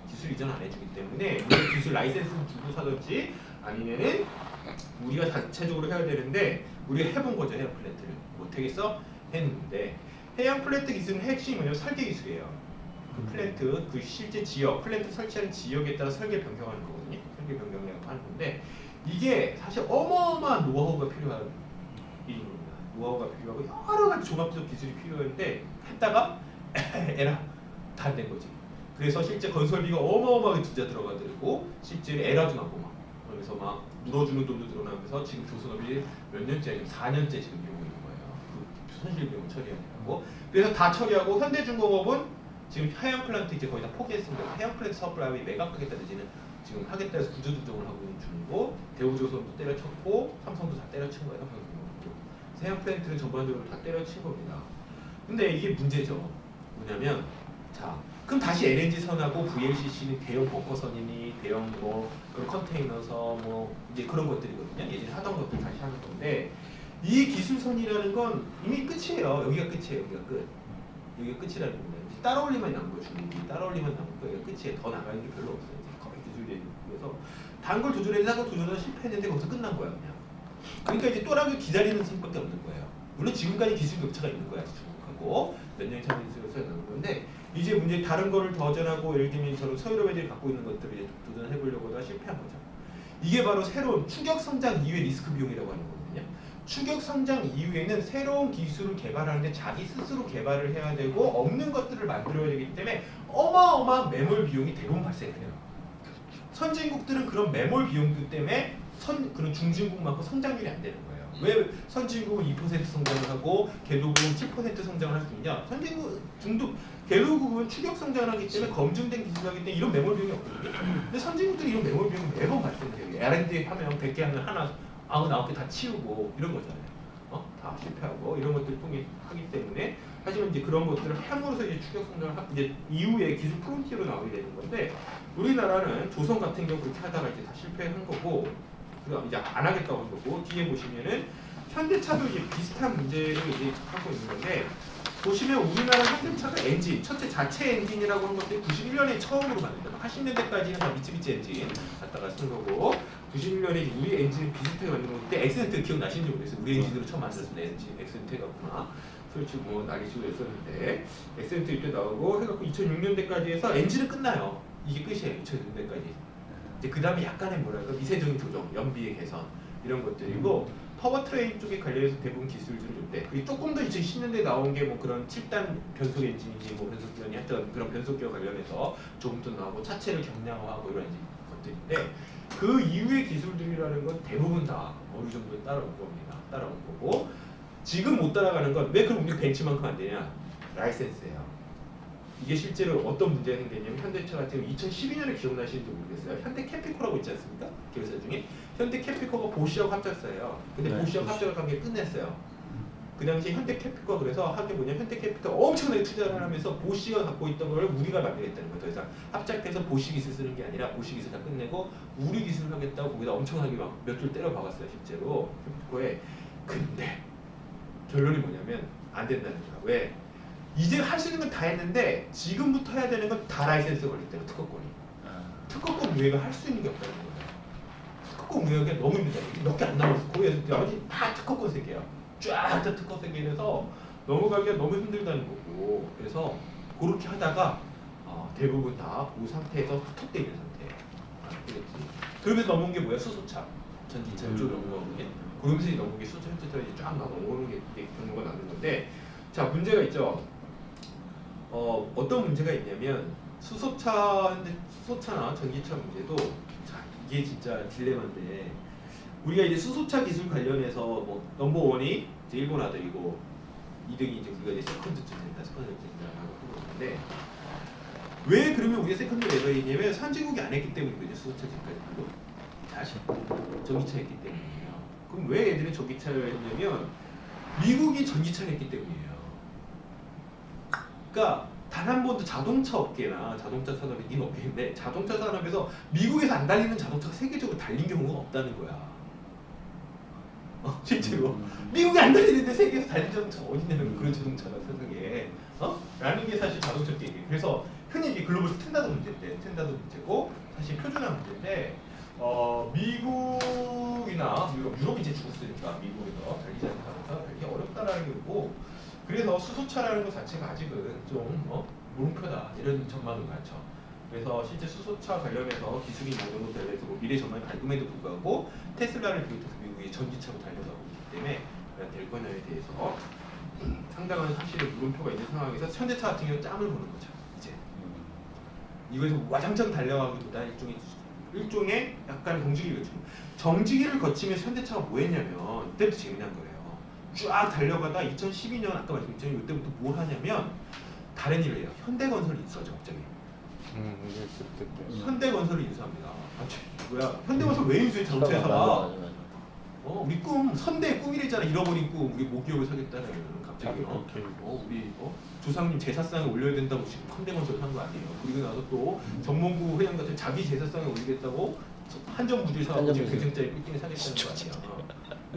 기술 이전 안 해주기 때문에 우리가 기술 라이센스를 주고 사든지 아니면은 우리가 자체적으로 해야 되는데 우리가 해본 거죠. 해양 플랜트를 못하겠어? 했는데 해양 플랜트 기술은 핵심이 뭐냐면 설계 기술이에요. 그 플랜트, 그 실제 지역, 플랜트 설치하는 지역에 따라 설계 변경하는 거거든요. 설계 변경이라고 하는 건데 이게 사실 어마어마한 노하우가 필요한 일입니다. 노하우가 필요하고 여러 가지 종합적 기술이 필요한데 했다가 에라 다 안 된 거지. 그래서 실제 건설비가 어마어마하게 진짜 들어가고 실제 에라도 나고 막 그래서 막 물어주는 돈도 들어나면서 지금 조선업이 몇 년째, 4년째 지금 이러고 있는 거예요. 그 손실 비용 처리하고 그래서 다 처리하고 현대중공업은 지금 해양 플랜트 이제 거의 다 포기했습니다. 해양 플랜트 사업을 매각하겠다 내지는 지금 하겠다 해서 구조조정을 하고 있는 중이고 대우조선도 때려쳤고 삼성도 다 때려친 거예요. 해양 플랜트는 전반적으로 다 때려친 겁니다. 근데 이게 문제죠. 뭐냐면 자 그럼 다시 LNG 선하고 VLCC는 대형 벙커선이니 대형 뭐 그런 컨테이너선 뭐 이제 그런 것들이거든요. 예전에 하던 것들 다시 하는 건데 이 기술선이라는 건 이미 끝이에요. 여기가 끝이에요. 여기가 끝. 여기가 끝이라는 겁니다. 따라올리만 남은 거죠. 따라올리만 남은 거예요. 끝이에요. 더 나가는 게 별로 없어요. 거의 기술이 그래서 다른 걸 도전하려고 도전을 실패했는데 거기서 끝난 거야 그냥. 그러니까 이제 또라고 기다리는 수밖에 없는 거예요. 물론 지금까지 기술 격차가 있는 거야. 중국하고 몇 년이 차이 있어서 있는 건데 이제 문제 다른 거를 도전하고 예를 들면 저런 서유럽 애들이 갖고 있는 것들을 이제 도전해 보려고 하다가 실패한 거죠. 이게 바로 새로운 추격 성장 이후의 리스크 비용이라고 하는 거거든요. 추격 성장 이후에는 새로운 기술을 개발하는데 자기 스스로 개발을 해야 되고 없는 것들을 만들어야 되기 때문에 어마어마한 매몰 비용이 대부분 발생해요. 선진국들은 그런 매몰 비용들 때문에 그런 중진국만큼 성장률이 안 되는 거예요. 왜 선진국은 2% 성장을 하고 개도국은 7% 성장을 할 수 있냐? 선진국 개도국은 추격 성장을 하기 때문에 검증된 기술을 하기 때문에 이런 매몰 비용이 없거든요. 근데 선진국들이 이런 매몰 비용이 매번 발생돼요. R&D 하면 100개 하면 하나 99개 다 치우고 이런 거잖아요. 다 실패하고 이런 것들 통해 하기 때문에 하지만 이제 그런 것들을 함으로써 이제 추격 성장을 이제 이후에 기술 프론티어로 나오게 되는 건데 우리나라는 조선 같은 경우 그렇게 하다가 이제 다 실패한 거고 그다음 이제 안 하겠다고 한 거고 뒤에 보시면은 현대차도 이제 비슷한 문제를 이제 갖고 있는 건데 보시면 우리나라 현대차가 엔진, 첫째 자체 엔진이라고 하는 것들이 91년에 처음으로 만든다. 80년대까지는 다 미쓰비시 엔진 갖다가 쓴 거고 91년에 우리 엔진을 비슷하게 만든 건데 엑센트 기억나시는지 모르겠어요. 우리 엔진으로 처음 만들었습니다. 엔진 엑센트 해갖구나. 솔직히 뭐 난리치고 했었는데 엑센트 이때 나오고 해갖고 2006년대까지 해서 엔진은 끝나요. 이게 끝이에요. 2006년대까지. 이제 그 다음에 약간의 뭐랄까 미세적인 조정, 연비의 개선 이런 것들이고 파워트레인 쪽에 관련해서 대부분 기술들을 줬대. 그리고 조금 더 2010년대에 나온 게 뭐 그런 7단 변속 엔진이지 뭐 변속기관이 하여튼 그런 변속기와 관련해서 조금 더 나오고 차체를 경량화하고 이런 것들인데 그 이후의 기술들이라는 건 대부분 다 어느 정도 따라온 겁니다. 따라온 거고 지금 못 따라가는 건 왜 그럼 우리 벤츠만큼 안 되냐? 라이센스예요. 이게 실제로 어떤 문제가 생겼냐면 현대차 같은 경우 2012년에 기억나시는지 모르겠어요. 현대 캐피코라고 있지 않습니까? 기업사 중에 현대 캐피코가 보시하고 합작사예요. 근데 네, 보시하고 합작을 관계 끝냈어요. 그 당시에 현대 캐피코 그래서 하게 뭐냐 현대 캐피코 엄청나게 투자를 하면서 보시가 갖고 있던 걸 우리가 만들겠다는 거예요. 더 이상 합작돼서 보시 기술 쓰는 게 아니라 보시 기술 다 끝내고 우리 기술을 하겠다고 거기다 엄청나게 막 몇 줄 때려 박았어요. 실제로 캐피코에. 근데 결론이 뭐냐면 안 된다는 거야. 왜? 이제 할 수 있는 건 다 했는데 지금부터 해야 되는 건 다 라이센스 걸릴 때는 특허권이. 특허권 우회가 할 수 있는 게 없다는 거예요. 특허권 우회가 너무 힘들다. 몇 개 안 남았어. 거기에 나머지 다 특허권 세계야. 쫙 다 특허 세계에서 넘어가기가 너무 힘들다는 거고. 그래서 그렇게 하다가 대부분 다 그 상태에서 후텁돼 있는 상태예요. 그러면서 넘어온 게 뭐야? 수소차. 전기차 이쪽으로 넘어오는 게. 그러면서 넘어온 게 수소차 현대차에 쫙 넘어오는 게 경우가 나는 건데 자 문제가 있죠. 어떤 문제가 있냐면 수소차나 전기차 문제도 자 이게 진짜 딜레마인데 우리가 이제 수소차 기술 관련해서 뭐 넘버원이 이제 일본 아들이고 2등이 이제 우리가 이제 세컨드쯤 된다 하고 그러는데 왜 그러면 우리가 세컨드 레벨이냐면 선진국이 안 했기 때문이거든요. 수소차 지금까지 다시 전기차 했기 때문이에요. 그럼 왜 애들이 전기차를 했냐면 미국이 전기차를 했기 때문이에요. 그러니까 단 한 번도 자동차 업계나 자동차 산업이 닌 업계인데 자동차 산업에서 미국에서 안 달리는 자동차가 세계적으로 달린 경우가 없다는 거야. 실제로 미국에 안 달리는데 세계에서 달린 자동차가 어딨냐는 그런 자동차가 세상에 라는 게 사실 자동차 업계예요. 그래서 흔히 이게 글로벌 스탠다드 문제인데 스탠다드 문제고 사실 표준화 문제인데 미국이나 유럽이 이제 죽었으니까 미국에서 달리지 않는 자동차가 달리기 어렵다라는 게 있고 그래서 수소차라는 것 자체가 아직은 좀 물음표다 이런 전망이 많죠. 그래서 실제 수소차 관련해서 기술이 모든 것에 대해서 미래 전망이 밝음에도 불구하고 테슬라를 비롯해서 미국이 전기차로 달려가고 있기 때문에 될 거냐에 대해서 상당한 사실의 물음표가 있는 상황에서 현대차 같은 경우는 짬을 보는 거죠. 이제 이거에서 와장창 달려가기보다 일종의 약간 정지기를 거치고 정지기를 거치면서 현대차가 뭐 했냐면 이때부터 재미난 거예요. 쫙 달려가다 2012년 아까 말씀드렸죠. 이때부터 뭘 하냐면 다른 일을 해요. 현대건설을 인수하죠. 갑자기. 현대건설을 인수합니다. 뭐야? 현대건설 왜 인수해? 자동차 회사가. 우리 꿈 선대의 꿈이랬잖아. 잃어버린 꿈. 우리 모기업을 사겠다는 갑자기. 우리 조상님 제사상에 올려야 된다고 지금 현대건설 한 거 아니에요. 그리고 나서 또 정몽구 회장 같은 자기 제사상에 올리겠다고 한전무질 사고 지금 경쟁자의 빌딩을 사겠다는 거 아니야.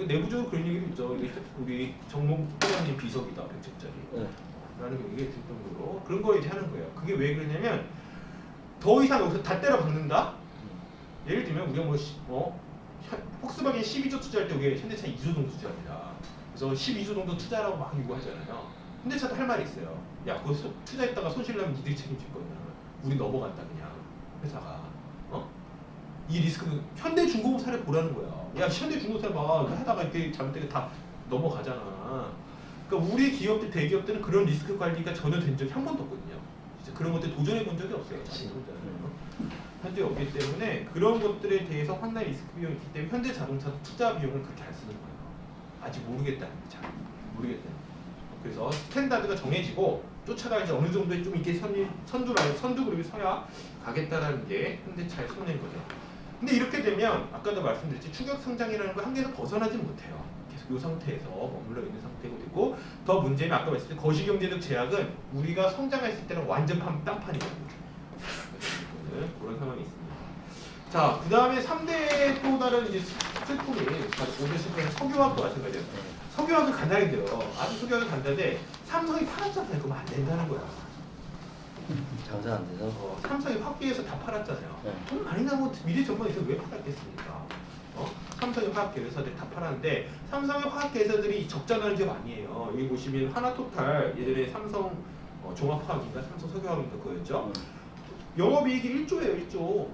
내부적으로 그런 얘기도 있죠. 우리 정몽 회장님 비석이다 100층짜리 라는 얘기가 있을 정도로 그런 거 이제 하는 거예요. 그게 왜 그러냐면 더 이상 여기서 다 때려 박는다? 예를 들면 우리가 폭스바겐 12조 투자할 때 우리가 현대차 2조 정도 투자합니다. 그래서 12조 정도 투자라고 막 요구하잖아요. 현대차도 할 말이 있어요. 야 그거 투자했다가 손실 나면 니들이 책임질 거냐. 우리 넘어간다 그냥 회사가. 이 리스크는 현대중공업 사례 보라는 거야. 야 현대중공업 사례 봐. 하다가 이렇게 잘못되게 다 넘어가잖아. 그러니까 우리 기업들 대기업들은 그런 리스크 관리가 전혀 된 적이 한 번도 없거든요. 진짜 그런 것들 도전해 본 적이 없어요. 현재 없기 때문에 그런 것들에 대해서 황당한 리스크 비용이 있기 때문에 현대 자동차도 투자 비용을 그렇게 안 쓰는 거예요. 아직 모르겠다는 거죠. 모르겠다는 거예요. 그래서 스탠다드가 정해지고 쫓아가야지 어느 정도의 좀 이렇게 선두 그룹이 서야 가겠다라는 게 현대차의 손해인 거죠. 근데 이렇게 되면 아까도 말씀드렸지 추격 성장이라는 거 한계에서 벗어나지 못해요. 계속 이 상태에서 머물러 있는 상태가 되고 더 문제는 아까 말씀드린 거시경제적 제약은 우리가 성장했을 때는 완전 땅판이거든요. 그런 상황이 있습니다. 자, 그 다음에 3대 또 다른 이제 슬픔이 오늘 슬픔은 석유화학도 마찬가지예요. 석유화학은 간단한데요. 아주 석유화학은 간단한데 삼성이 팔았잖아요. 그러면 안 된다는 거야. 장사 안 돼서. 삼성이 화학계에서 다 팔았잖아요. 네. 돈 많이 나면 미래 전망에서 왜 팔았겠습니까? 삼성의 화학계 회사들 다 팔았는데 삼성의 화학계 회사들이 적자나는 기업 아니에요. 여기 보시면 하나토탈 예전에 삼성 종합화학인가 삼성 석유화학인가 그거였죠. 영업이익이 1조예요. 1조.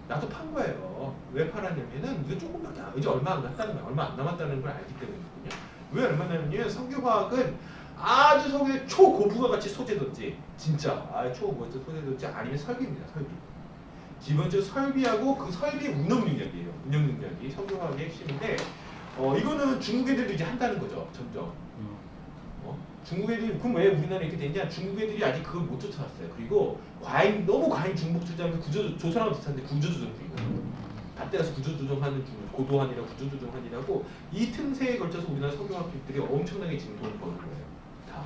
나도 판 거예요. 왜 팔았냐면은 이게 조금밖에 이제 얼마 안 남았다는 거야. 얼마 안 남았다는 걸 알기 때문이거든요. 왜 얼마 남았냐면 석유화학은 아주 석유 초고부가 가치 소재든지 진짜 초고부가 소재든지 아니면 설비입니다. 설비. 기본적으로 설비하고 그 설비의 운영 능력이에요. 운영 능력이 석유화학의 핵심인데 이거는 중국 애들도 이제 한다는 거죠. 점점. 중국 애들이 그럼 왜 우리나라 이렇게 됐냐? 중국 애들이 아직 그걸 못 쫓아왔어요. 그리고 너무 과잉 중복 투자하면서 조선하고 비슷한데 구조조정 중이거든요. 밭대 가서 구조조정하는 중, 고도한이라 구조조정한이라고 이 틈새에 걸쳐서 우리나라 석유화학들이 엄청나게 지금 돈을 버는 거예요. 다.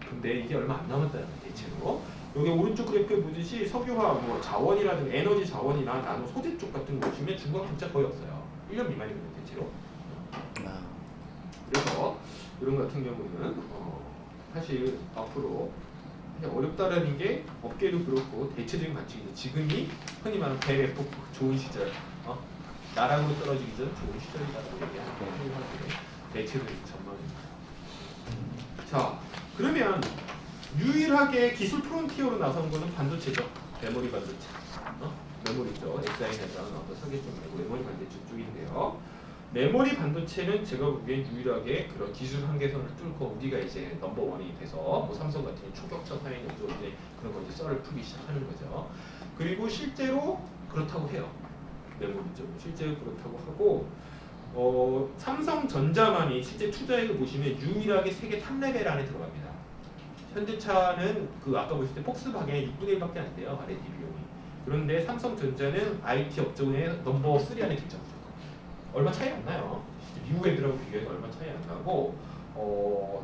근데 이게 얼마 안 남았다는 거예요. 대체로. 여기 오른쪽 그래프에 보듯이 석유화학, 뭐 자원이라든가 에너지 자원이나 나노 소재 쪽 같은 거 보시면 중국은 진짜 거의 없어요. 1년 미만이거든요. 대체로. 그래서 이런 거 같은 경우는 사실 앞으로 어렵다라는 게 업계도 그렇고 대체적인 관측이죠. 지금이 흔히 말하는 뱀에포 좋은 시절, 나락으로 떨어지기 전 좋은 시절이다라고 얘기하는 대체적인 전망입니다. 자, 그러면 유일하게 기술 프론티어로 나선 거는 반도체죠. 메모리 반도체. 메모리죠. SI에서 설계 쪽 말고 메모리 반도체 쪽인데요. 메모리 반도체는 제가 보기엔 유일하게 그런 기술 한계선을 뚫고 우리가 이제 넘버원이 돼서 뭐 삼성 같은 초격차 사회에서 이제 그런 거 이제 썰을 풀기 시작하는 거죠. 그리고 실제로 그렇다고 해요. 메모리 쪽 실제로 그렇다고 하고 삼성전자만이 실제 투자액을 보시면 유일하게 세계 탑레벨 안에 들어갑니다. 현대차는 그 아까 보실 때 폭스바겐의 6분의 1밖에 안 돼요. R&D 비용이. 그런데 삼성전자는 IT 업종의 넘버 3 안에 들죠. 얼마 차이 안 나요. 미국 애들하고 비교해서 얼마 차이 안 나고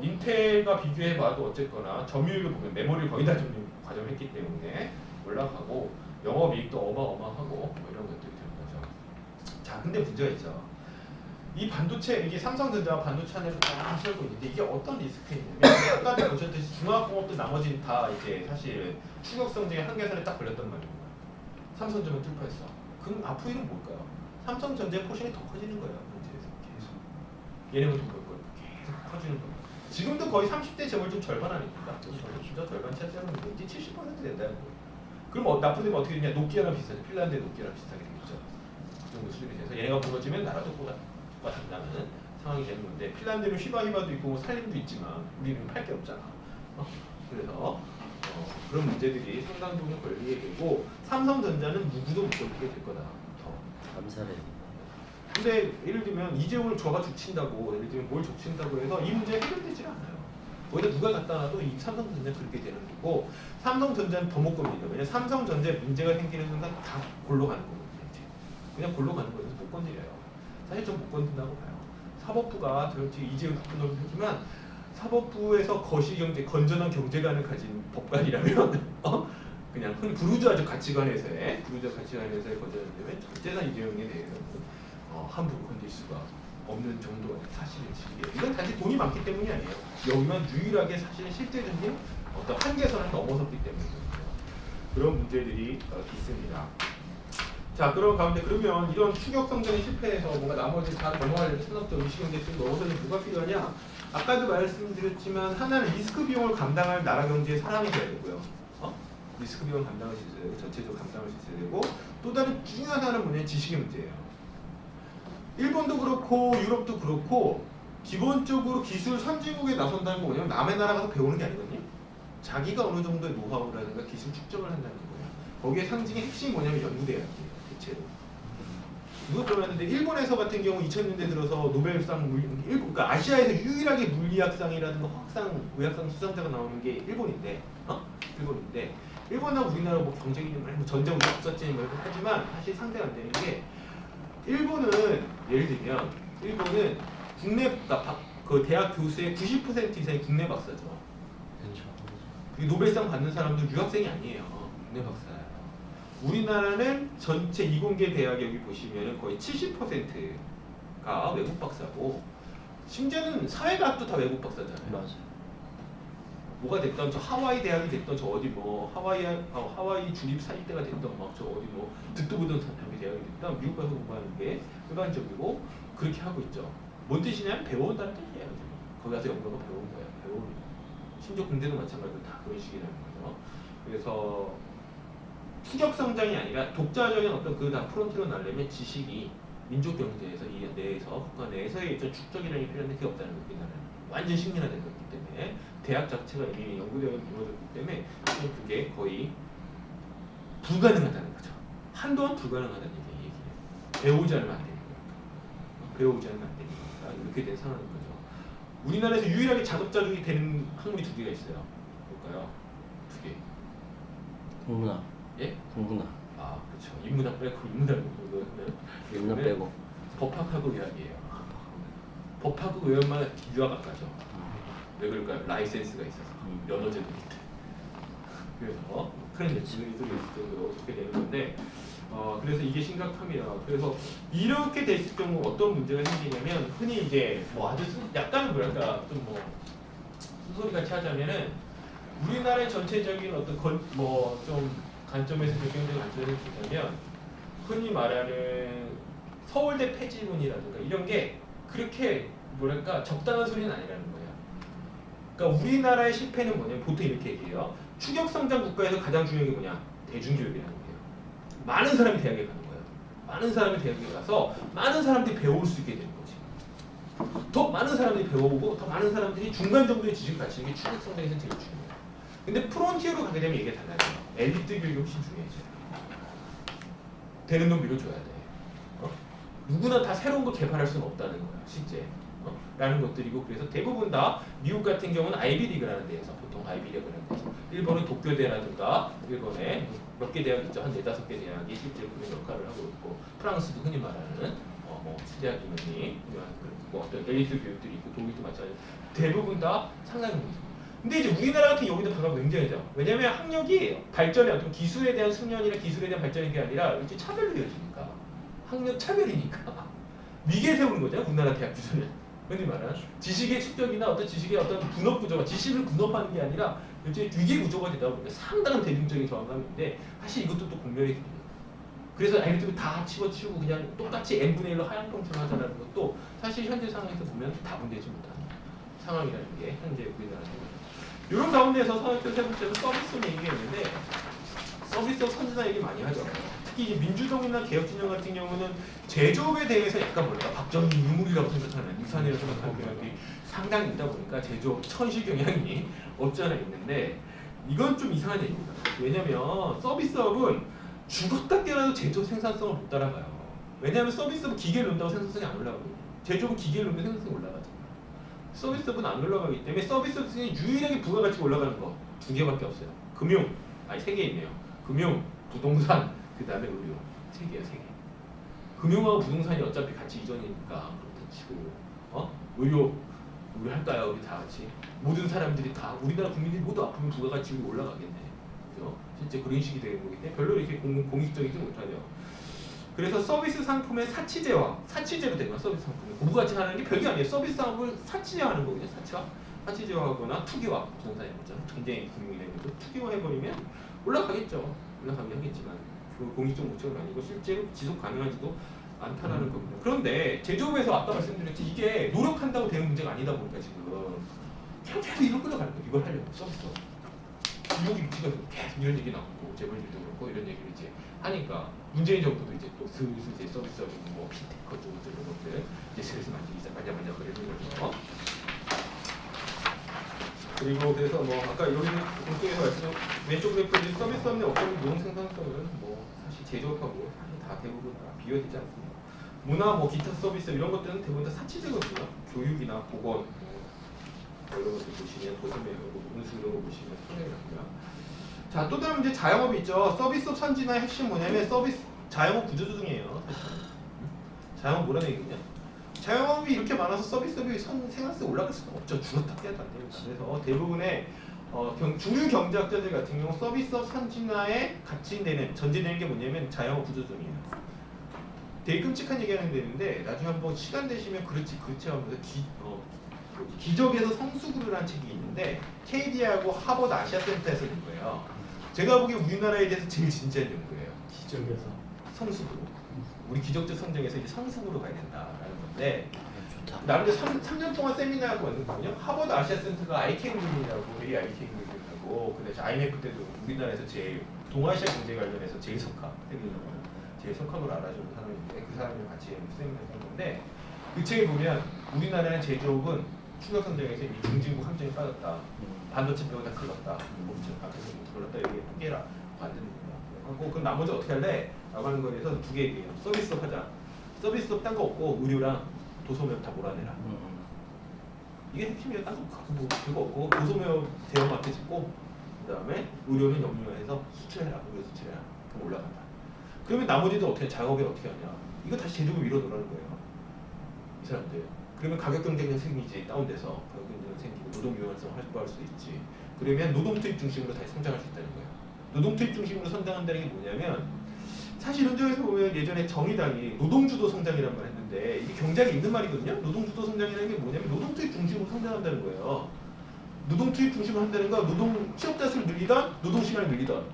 인텔과 비교해봐도 어쨌거나 점유율을 보면 메모리를 거의 다 점유 과점했기 때문에 올라가고 영업이익도 어마어마하고 뭐 이런 것들이 되는 거죠. 자, 근데 문제가 있죠. 이 반도체, 이게 삼성전자 반도체 안에서 딱 살고 있는데 이게 어떤 리스크가 있냐면 아까도 보셨듯이 중화학공업도 나머지는 다 이제 사실 추격성장의 한계선에 딱 걸렸단 말이에요. 삼성전자만 뚫고했어. 그럼 앞으로 일은 뭘까요? 삼성전자의 포션이 더 커지는 거예요. 문제에서 계속. 얘네가 돈 벌 거예요. 계속 커지는 거예요. 지금도 거의 30대 재벌 중 절반 아닙니까? 진짜 절반 차지하는 거 이제 70% 된다는 거예요. 그럼 나쁘면 어떻게 되냐? 노키아랑 비슷하죠. 핀란드의 노키아랑 비슷하게 되겠죠. 그 정도 수준이 돼서 얘네가 무너지면 나라도 똑같다는 상황이 되는 건데 핀란드는 휘바휘바도 있고 뭐 살림도 있지만 우리는 팔 게 없잖아. 그래서 그런 문제들이 상당 부분 걸리게 되고 삼성전자는 누구도 못 걸리게 될 거다. 감사해. 근데 예를 들면 이재용을 저가 죽친다고 예를 들면 뭘 죽친다고 해서 이 문제 해결되지 않아요. 거기다 누가 갖다 놔도 이 삼성전자 그렇게 되는 거고 삼성전자는 더 못 겁니다. 왜냐면 삼성전자에 문제가 생기는 순간 다 골로 가는 거거든요. 그냥 골로 가는 거여서 못 건드려요. 사실 좀 못 건든다고 봐요. 사법부가 저렇게 이재용 나쁜 놈을 하지만 사법부에서 거시경제, 건전한 경제관을 가진 법관이라면 그냥 흔히 부르주아적 가치관에서의 건전한다면 절대나 이재용에 대해서는 함부로 건들 수가 없는 정도가 사실이에요. 이건 단지 돈이 많기 때문이 아니에요. 여기만 유일하게 사실은 실제적인 어떤 한계선을 넘어섰기 때문이에요. 그런 문제들이 있습니다. 자, 그런 가운데 그러면 이런 추격 성장이 실패해서 뭔가 나머지 다 넘어가려면 산업적 의식경제 쪽 넘어서는 뭐가 필요하냐? 아까도 말씀드렸지만 하나는 리스크 비용을 감당할 나라 경제의 사람이 돼야 되고요. 리스크 비용을 감당할 수 있어야 되고 전체적으로 감당할 수 있어야 되고 또 다른 중요한 하나는 뭐냐면 지식의 문제예요. 일본도 그렇고 유럽도 그렇고 기본적으로 기술 선진국에 나선다는 거 뭐냐면 남의 나라 가서 배우는 게 아니거든요. 자기가 어느 정도의 노하우라든가 기술 축적을 한다는 거예요. 거기에 상징의 핵심이 뭐냐면 연구대학이에요. 대체로. 누가 그러는데 일본에서 같은 경우 2000년대 들어서 노벨상 그러니까 아시아에서 유일하게 물리학상이라든가 화학상, 의학상 수상자가 나오는 게 일본인데 일본하고 우리나라 뭐 경쟁이 뭐 전쟁 우리 없었지 뭐 하지만 사실 상대가 안 되는 게 일본은 예를 들면 일본은 국내 그 대학 교수의 90% 이상이 국내 박사죠. 그렇죠. 이 노벨상 받는 사람도 유학생이 아니에요. 국내 박사예요. 우리나라는 전체 이공계 대학 여기 보시면은 거의 70%가 외국 박사고 심지어는 사회과학도 다 외국 박사잖아요. 맞아요. 뭐가 됐던 저 하와이 대학이 됐던 저 어디 뭐 하와이 주립 사립대가 됐던 막 저 어디 뭐 듣도 보던 사람이 대학이 됐던 미국 가서 공부하는 게 일반적이고 그렇게 하고 있죠. 뭔 뜻이냐면 배워온다는 뜻이에요. 지금. 거기 가서 연구하고 배우는 거예요. 배우는 거. 심지어 군대도 마찬가지로 다 그런 식이라는 거죠. 그래서 추격 성장이 아니라 독자적인 어떤 그 다 프론트로 나려면 지식이 민족 경제에서 이 내에서 국가 내에서의 어떤 축적이라는 게 필요한데 그게 없다는 거예요. 우리나라는 완전 식민화된 거기 때문에 대학 자체가 이미 연구대학이 이루어졌기 때문에 그게 거의 불가능하다는 거죠. 한동안 불가능하다는 얘기예요. 배우지 않으면 안 되는 거예요. 배우지 않으면 안 되는 거니까 이렇게 된 상황인 거죠. 우리나라에서 유일하게 자급자족이 되는 학문이 두 개가 있어요. 뭘까요? 두 개. 국문학. 예? 국문학. 아, 그렇죠. 인문학 빼고 인문학 인문학 빼고. 법학하고 의학이에요. 법학하고 의학만 유학 안 가죠. 왜 그럴까요? 라이센스가 있어서 면허제도 있대. 그래서 그런 예측들이 있을 정도로 그렇게 되는 건데, 그래서 이게 심각합니다. 그래서 이렇게 됐을 경우 어떤 문제가 생기냐면 흔히 이제 뭐 아주 약간은 뭐랄까 좀 뭐 순소리 같이 하자면은 우리나라의 전체적인 어떤 뭐 좀 관점에서 경제적 관점에서 보자면 흔히 말하는 서울대 폐지론이라든가 이런 게 그렇게 뭐랄까 적당한 소리는 아니라는 거예요. 그러니까 우리나라의 실패는 뭐냐면 보통 이렇게 얘기해요. 추격성장 국가에서 가장 중요한 게 뭐냐? 대중교육이라는 거예요. 많은 사람이 대학에 가는 거예요. 많은 사람이 대학에 가서 많은 사람들이 배울 수 있게 되는 거지. 더 많은 사람들이 배워보고 더 많은 사람들이 중간 정도의 지식을 갖추는 게 추격성장에서 제일 중요해요. 근데 프론티어로 가게 되면 이게 달라져요. 엘리트 교육이 훨씬 중요해져요. 되는 돈 밀어줘야 돼. 누구나 다 새로운 걸 개발할 수는 없다는 거야, 실제. 라는 것들이고, 그래서 대부분 다 미국 같은 경우는 아이비리그라는 데에서 보통 아이비리그라는 데서 일본은 도쿄대라든가 일본에 몇 개 대학 있죠, 한 4-5개 대학이 실제 그런 역할을 하고 있고, 프랑스도 흔히 말하는 뭐 대학이니 뭐 어떤 엘리트 교육들이 있고, 독일도 마찬가지로 대부분 다 상당히 있습니다. 근데 이제 우리나라 같은 여기도 방금 굉장히죠. 왜냐면 학력이 발전이 어떤 기술에 대한 숙련이나 기술에 대한 발전이 게 아니라 이렇게 차별로 이어지니까 학력 차별이니까 위계 세우는 거잖아요. 우리나라 대학 기술은. 흔히 말하는 지식의 축적이나 어떤 지식의 어떤 분업 구조가 지식을 분업하는 게 아니라 일종의 위계 구조가 되다 보니까 상당한 대중적인 저항감인데 사실 이것도 또 공멸이 됩니다. 그래서 아이들을 다 집어치우고 그냥 똑같이 n분의 1로 하향평준화하자는 것도 사실 현재 상황에서 보면 다분되지 못하는 상황이라는 게 현재 우리나라 상황입니다. 이런 가운데서 사회적 세 번째로 서비스업 얘기가 있는데 서비스업 선진화 얘기 많이 하죠. 특히 이제 민주정이나 개혁진영 같은 경우는 제조업에 대해서 약간 뭐랄까 박정희 유물이라고 생각하는 유산이라고 생각하는 경향이 상당히 있다 보니까 제조업 천시 경향이 없지 않아 있는데 이건 좀 이상한 얘기입니다. 왜냐면 서비스업은 죽었다 깨어나도 제조업 생산성을 못 따라가요. 왜냐하면 서비스업은 기계를 넣는다고 생산성이 안 올라가거든요. 제조업은 기계를 넣으면 생산성이 올라가죠. 서비스업은 안 올라가기 때문에 서비스업 중에 유일하게 부가가치가 올라가는 거 두 개밖에 없어요. 세 개 있네요. 금융, 부동산, 그 다음에 의료. 세 개야, 세 개. 금융하고 부동산이 어차피 같이 이전이니까 그렇다 치고 의료 우리 할까요? 우리 다 같이 모든 사람들이 다 우리나라 국민들이 모두 아프면 부가가치가 올라가겠네. 그죠? 실제 그런 식이 되는 거기 때문에 별로 이렇게 공익적이지 못하죠. 그래서 서비스 상품의 사치제로 되거나 서비스 상품이 고부가치 하는 게 별게 아니에요. 서비스 상품을 사치제하는 거거든요. 사치제하거나 투기화 부동산에 보자. 굉장히 금융이라는 것도 투기화해버리면 올라가겠죠. 올라가긴 하겠지만 그 공익적 목적은 아니고 실제로 지속 가능하지도 않다라는 겁니다. 그런데 제조업에서 아까 말씀드렸듯이 이게 노력한다고 되는 문제가 아니다 보니까 지금 그냥 계속 이걸 끌어가는 거예요. 이걸 하려고 서비스업. 유혹이 미치거든요. 계속 이런 얘기 나오고 재벌들도 그렇고 이런 얘기를 이제 하니까 문재인 정부도 이제 또 슬슬 이제 서비스업이 뭐 핀테크 쪽 이런 것들 이제 슬슬 만지기 시작하자마자 그러는 거죠. 그리고 그래서 뭐 아까 여기 공통에서 말씀드린 왼쪽 그래프에 서비스업 내 어떤 노동 생산성은 뭐 사실 제조업하고 사실 다 대부분 다 비교되지 않습니다. 문화 뭐 기타 서비스 이런 것들은 대부분 다 사치제거든요. 교육이나 보건 뭐 이런 것들 보시면 도시매 운수 이런 거 보시면 상당히 납니다. 자, 또 다른 이제 자영업이 있죠. 서비스업 선진화의 핵심 뭐냐면 서비스 자영업 구조조정이에요. 사실은. 자영업 뭐라는 얘기냐? 자영업이 이렇게 많아서 서비스업이 생산성이 올라갈 수는 없죠. 죽었다 깨도 안 됩니다. 그래서 대부분의 주류 경제학자들 같은 경우 서비스업 선진화에 같이 전제되는 게 뭐냐면 자영업 구조조정이에요. 되게 끔찍한 얘기하는 데인데 나중에 한번 시간 되시면 그렇지 하면서 기적에서 성수구루라는 책이 있는데 KD하고 하버드 아시아센터에서 낸 거예요. 제가 보기에 우리나라에 대해서 제일 진지한 연구예요. 기적에서 성수구루. 우리 기적적 성장에서 이제 성수구로 가야 된다라는 건데 좋다. 나름대로 3년 동안 세미나하고 왔거든요. 하버드 아시아센터가 IK그룹이라고 IK그룹이라고 근데 IMF 때도 우리나라에서 제일 동아시아 경제 관련해서 제일 석학으로 알아주는 사람인데 그 사람이랑 같이 세미나를 한 건데 그 책에 보면 우리나라의 제조업은 추가 성장에서 이미 중진국 함정에 빠졌다. 반도체 빼고 다 클렀다. 몸체 밖에서 못 클렀다. 여기 포기해라. 안 됩니다. 하고 그럼 나머지 어떻게 할래? 라고 하는 거에 대해서 두 개 얘기해요. 서비스업 하자. 서비스업 딴 거 없고 의료랑 도소매업 다 몰아내라. 이게 핵심이에요. 딴 거 뭐 별거 없고 도소매업 대형마트 짓고 그 다음에 의료는 영유아해서 수출해라. 의료 수출해라. 그럼 올라간다. 그러면 나머지도 어떻게 작업을 어떻게 하냐? 이거 다시 제조업 위로 놓으라는 거예요. 이 사람들. 그러면 가격 경쟁력 생기지. 다운돼서 가격 경쟁력 생기고 노동 유연성 확보할 수 있지. 그러면 노동 투입 중심으로 다시 성장할 수 있다는 거예요. 노동 투입 중심으로 성장한다는 게 뭐냐면 사실 이런 점에서 보면 예전에 정의당이 노동주도 성장이라는 말 했는데 이게 경제학에 있는 말이거든요. 노동주도 성장이라는 게 뭐냐면 노동 투입 중심으로 성장한다는 거예요. 노동 투입 중심으로 한다는 건 노동 취업자 수를 늘리던 노동 시간을 늘리던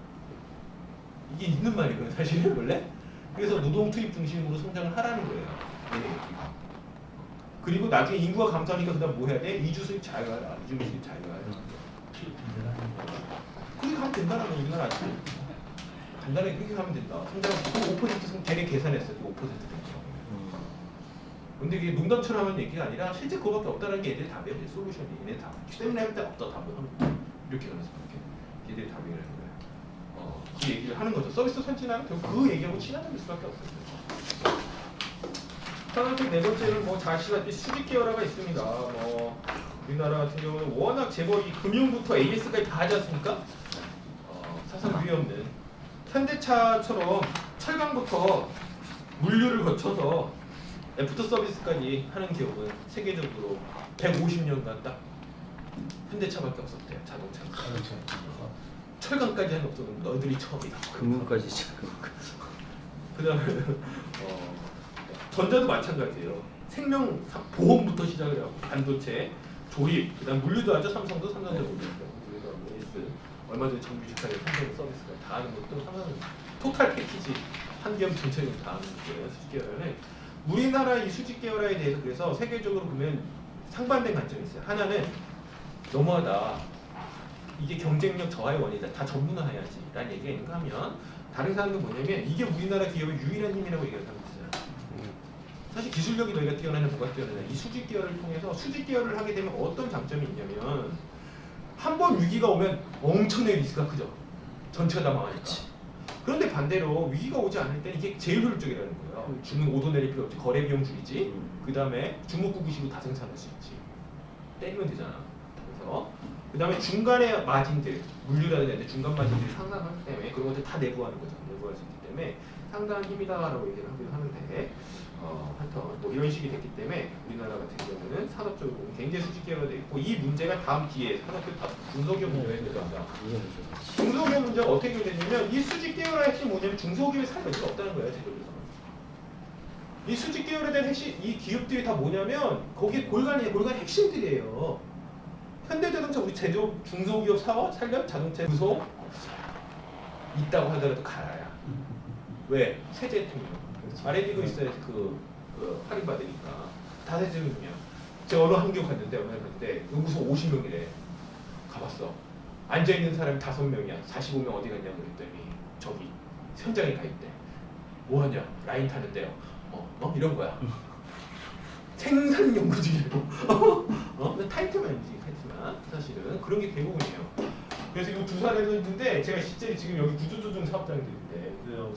이게 있는 말이거든요. 사실은 원래. 그래서 노동 투입 중심으로 성장을 하라는 거예요. 그리고 나중에 인구가 감소하니까 그다음 뭐 해야 돼? 이주 수입 자유화라. 이주 수입 자유화라. 그렇게 가면 된다라는 거 우리나라 아직 간단하게 그렇게 가면 된다. 성장 5% 걔네 계산했어요. 5% 됐죠. 근데 이게 농담처럼 하는 얘기가 아니라 실제 그거밖에 없다는 게 얘들이 답이에요. 솔루션이 얘네 답. 때문에 할 때 없다 답을 하는 거예요. 이렇게 가면서 이렇게 얘들이 답이라는 거예요. 그 얘기를 하는 거죠. 서비스 선진화는 결국 그 얘기하고 친하게 될 수밖에 없어요. 산업적 네 번째는 뭐 잘 아시다시피 수직 계열화가 있습니다. 뭐 우리나라 같은 경우는 워낙 재벌이 금융부터 AS까지 다 하지 않습니까? 사상 유의 없는 현대차처럼 철강부터 물류를 거쳐서 애프터 서비스까지 하는 기업은 세계적으로 150년간 딱 현대차밖에 없었대요. 자동차가. 철강까지 하는 업소는 너희들이 처음이다. 금융까지 금융까지. 그 다음에 전자도 마찬가지예요. 생명 보험부터 시작을 하고 반도체, 조립, 그다음 물류도 하죠. 삼성도 삼성전자 물류도 하고 AS 얼마 전에 정규 직항에 삼성 서비스가 다 하는 것도 삼성 토탈 패키지 한기업 전체적으로 다 하는 거예요. 수직 계열화는 우리나라 이 수직 계열화에 대해서 그래서 세계적으로 보면 상반된 관점이 있어요. 하나는 너무하다. 이게 경쟁력 저하의 원인이다. 다 전문화해야지 라는 얘기가 있는가 하면 다른 사람은 뭐냐면 이게 우리나라 기업의 유일한 힘이라고 얘기하는 사람이 있어요. 사실 기술력이 너희가 뛰어나냐 뭐가 뛰어나냐 이 수직 계열을 통해서 수직 계열을 하게 되면 어떤 장점이 있냐면 한 번 위기가 오면 엄청나게 리스크가 크죠. 전체가 다 망하니까. 그런데 반대로 위기가 오지 않을 때는 이게 제일 효율적이라는 거예요. 주문 오도 내릴 필요 없지. 거래 비용 줄이지. 그 다음에 주목구구식으로 다 생산할 수 있지. 때리면 되잖아. 그래서 그 다음에 중간에 마진들 물류라든지 중간 마진들이 상당하기 때문에 그런 것들 다 내부하는 거죠. 내부할 수 있기 때문에 상당한 힘이다라고 얘기를 하기도 하는데 하여튼 뭐 이런 식이 됐기 때문에 우리나라 같은 경우는 산업적으로 굉장히 수직 계열화되어 있고 이 문제가 다음 기회에 산업적 중소기업 문제가 해결된다. 중소기업 문제가 어떻게 해결되냐면 이 수직 계열화의 핵심이 뭐냐면 중소기업이 살 여지가 없다는 거예요. 제도에서. 이 수직 계열에 대한 핵심 이 기업들이 다 뭐냐면 거기에 골간이 핵심들이에요. 현대자동차 우리 제조업 중소기업 사업 살려 자동차 구소 있다고 하더라도 가야. 왜? 세제 때문에. R&D도 있어야 그 할인 받으니까 다 세제는요. 제가 어느 학교 갔는데 얼마나 갔는데 연구소 50명이래. 가봤어. 앉아 있는 사람이 5명이야. 45명 어디 갔냐 그랬더니 저기 현장에 가 있대. 뭐 하냐? 라인 타는데요. 이런 거야. 생산 연구직이고. 타이틀만이지 타이틀만. 사실은 그런 게 대부분이에요. 그래서 이 두 사례도 있는데 제가 실제 지금 여기 구조조정 사업장들인데 지금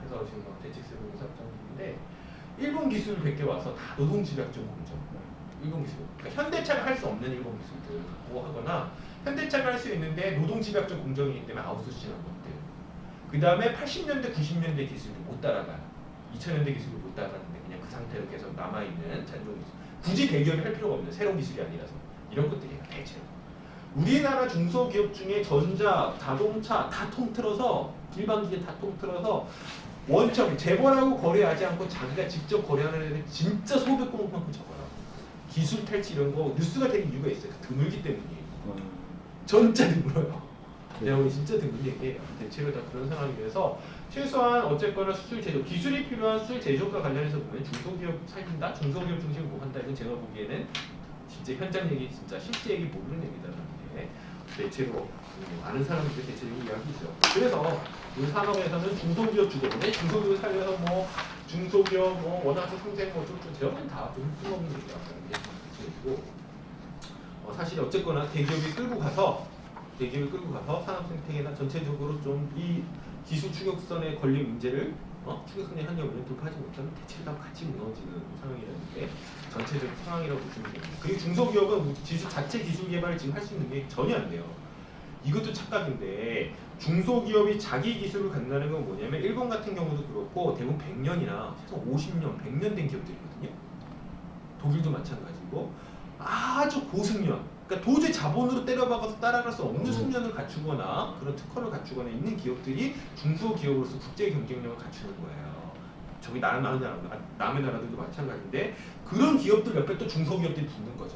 회사 지금 대책세분 사업장들인데 일본 기술 100개 와서 다 노동집약점 공정 일본 기술. 그러니까 현대차가 할 수 없는 일본 기술들 갖고 하거나 현대차가 할 수 있는데 노동집약적 공정이기 때문에 아웃소싱한 것들. 그 다음에 80년대, 90년대 기술을 못 따라가요. 2000년대 기술을 못 따라가는데 그냥 그 상태로 계속 남아있는 잔존 기술. 굳이 대기업이 할 필요가 없는 새로운 기술이 아니라서 이런 것들이에요. 대체로. 우리나라 중소기업 중에 전자, 자동차 다 통틀어서 일반 기계 다 통틀어서 원점 재벌하고 거래하지 않고 자기가 직접 거래하는 애들 진짜 수백 건만큼 적어요. 기술 탈취 이런 거 뉴스가 되는 이유가 있어요. 드물기 때문이에요. 진짜 드물어요. 내가 오늘 진짜 드문 얘기예요. 대체로 다 그런 상황이라서 최소한 어쨌거나 수출 제조 기술이 필요한 수출 제조과 관련해서 보면 중소기업 살린다, 중소기업 중심으로 뭐 한다 이건 제가 보기에는 진짜 현장 얘기 진짜 실제 얘기 모르는 얘기다라는 게 대체로 많은 사람들이 대체적으로 이야기죠. 그래서 우리 산업에서는 중소기업 주도인데 중소기업 살려서 뭐 중소기업 뭐 원화수 상생 뭐 좀 제어는 다 뜬금없는 얘기라는 게 대체이고 사실 어쨌거나 대기업이 끌고 가서 산업 생태계나 전체적으로 좀 이 기술 추격선에 걸린 문제를 추격선의 한여름을 돌파하지 못하면 대체로 다 같이 무너지는 상황이라는 게 전체적 상황이라고 보시면 됩니다. 그리고 중소기업은 기술 자체 기술 개발을 지금 할 수 있는 게 전혀 안 돼요. 이것도 착각인데 중소기업이 자기 기술을 갖는다는 건 뭐냐면 일본 같은 경우도 그렇고 대부분 100년이나 최소 50년, 100년 된 기업들이거든요. 독일도 마찬가지고 아주 고승년 그러니까 도저히 자본으로 때려박아서 따라갈 수 없는 숙련을 갖추거나 그런 특허를 갖추거나 있는 기업들이 중소기업으로서 국제 경쟁력을 갖추는 거예요. 저기 남의 나라들도 마찬가지인데 그런 기업들 옆에 또 중소기업들이 붙는 거죠.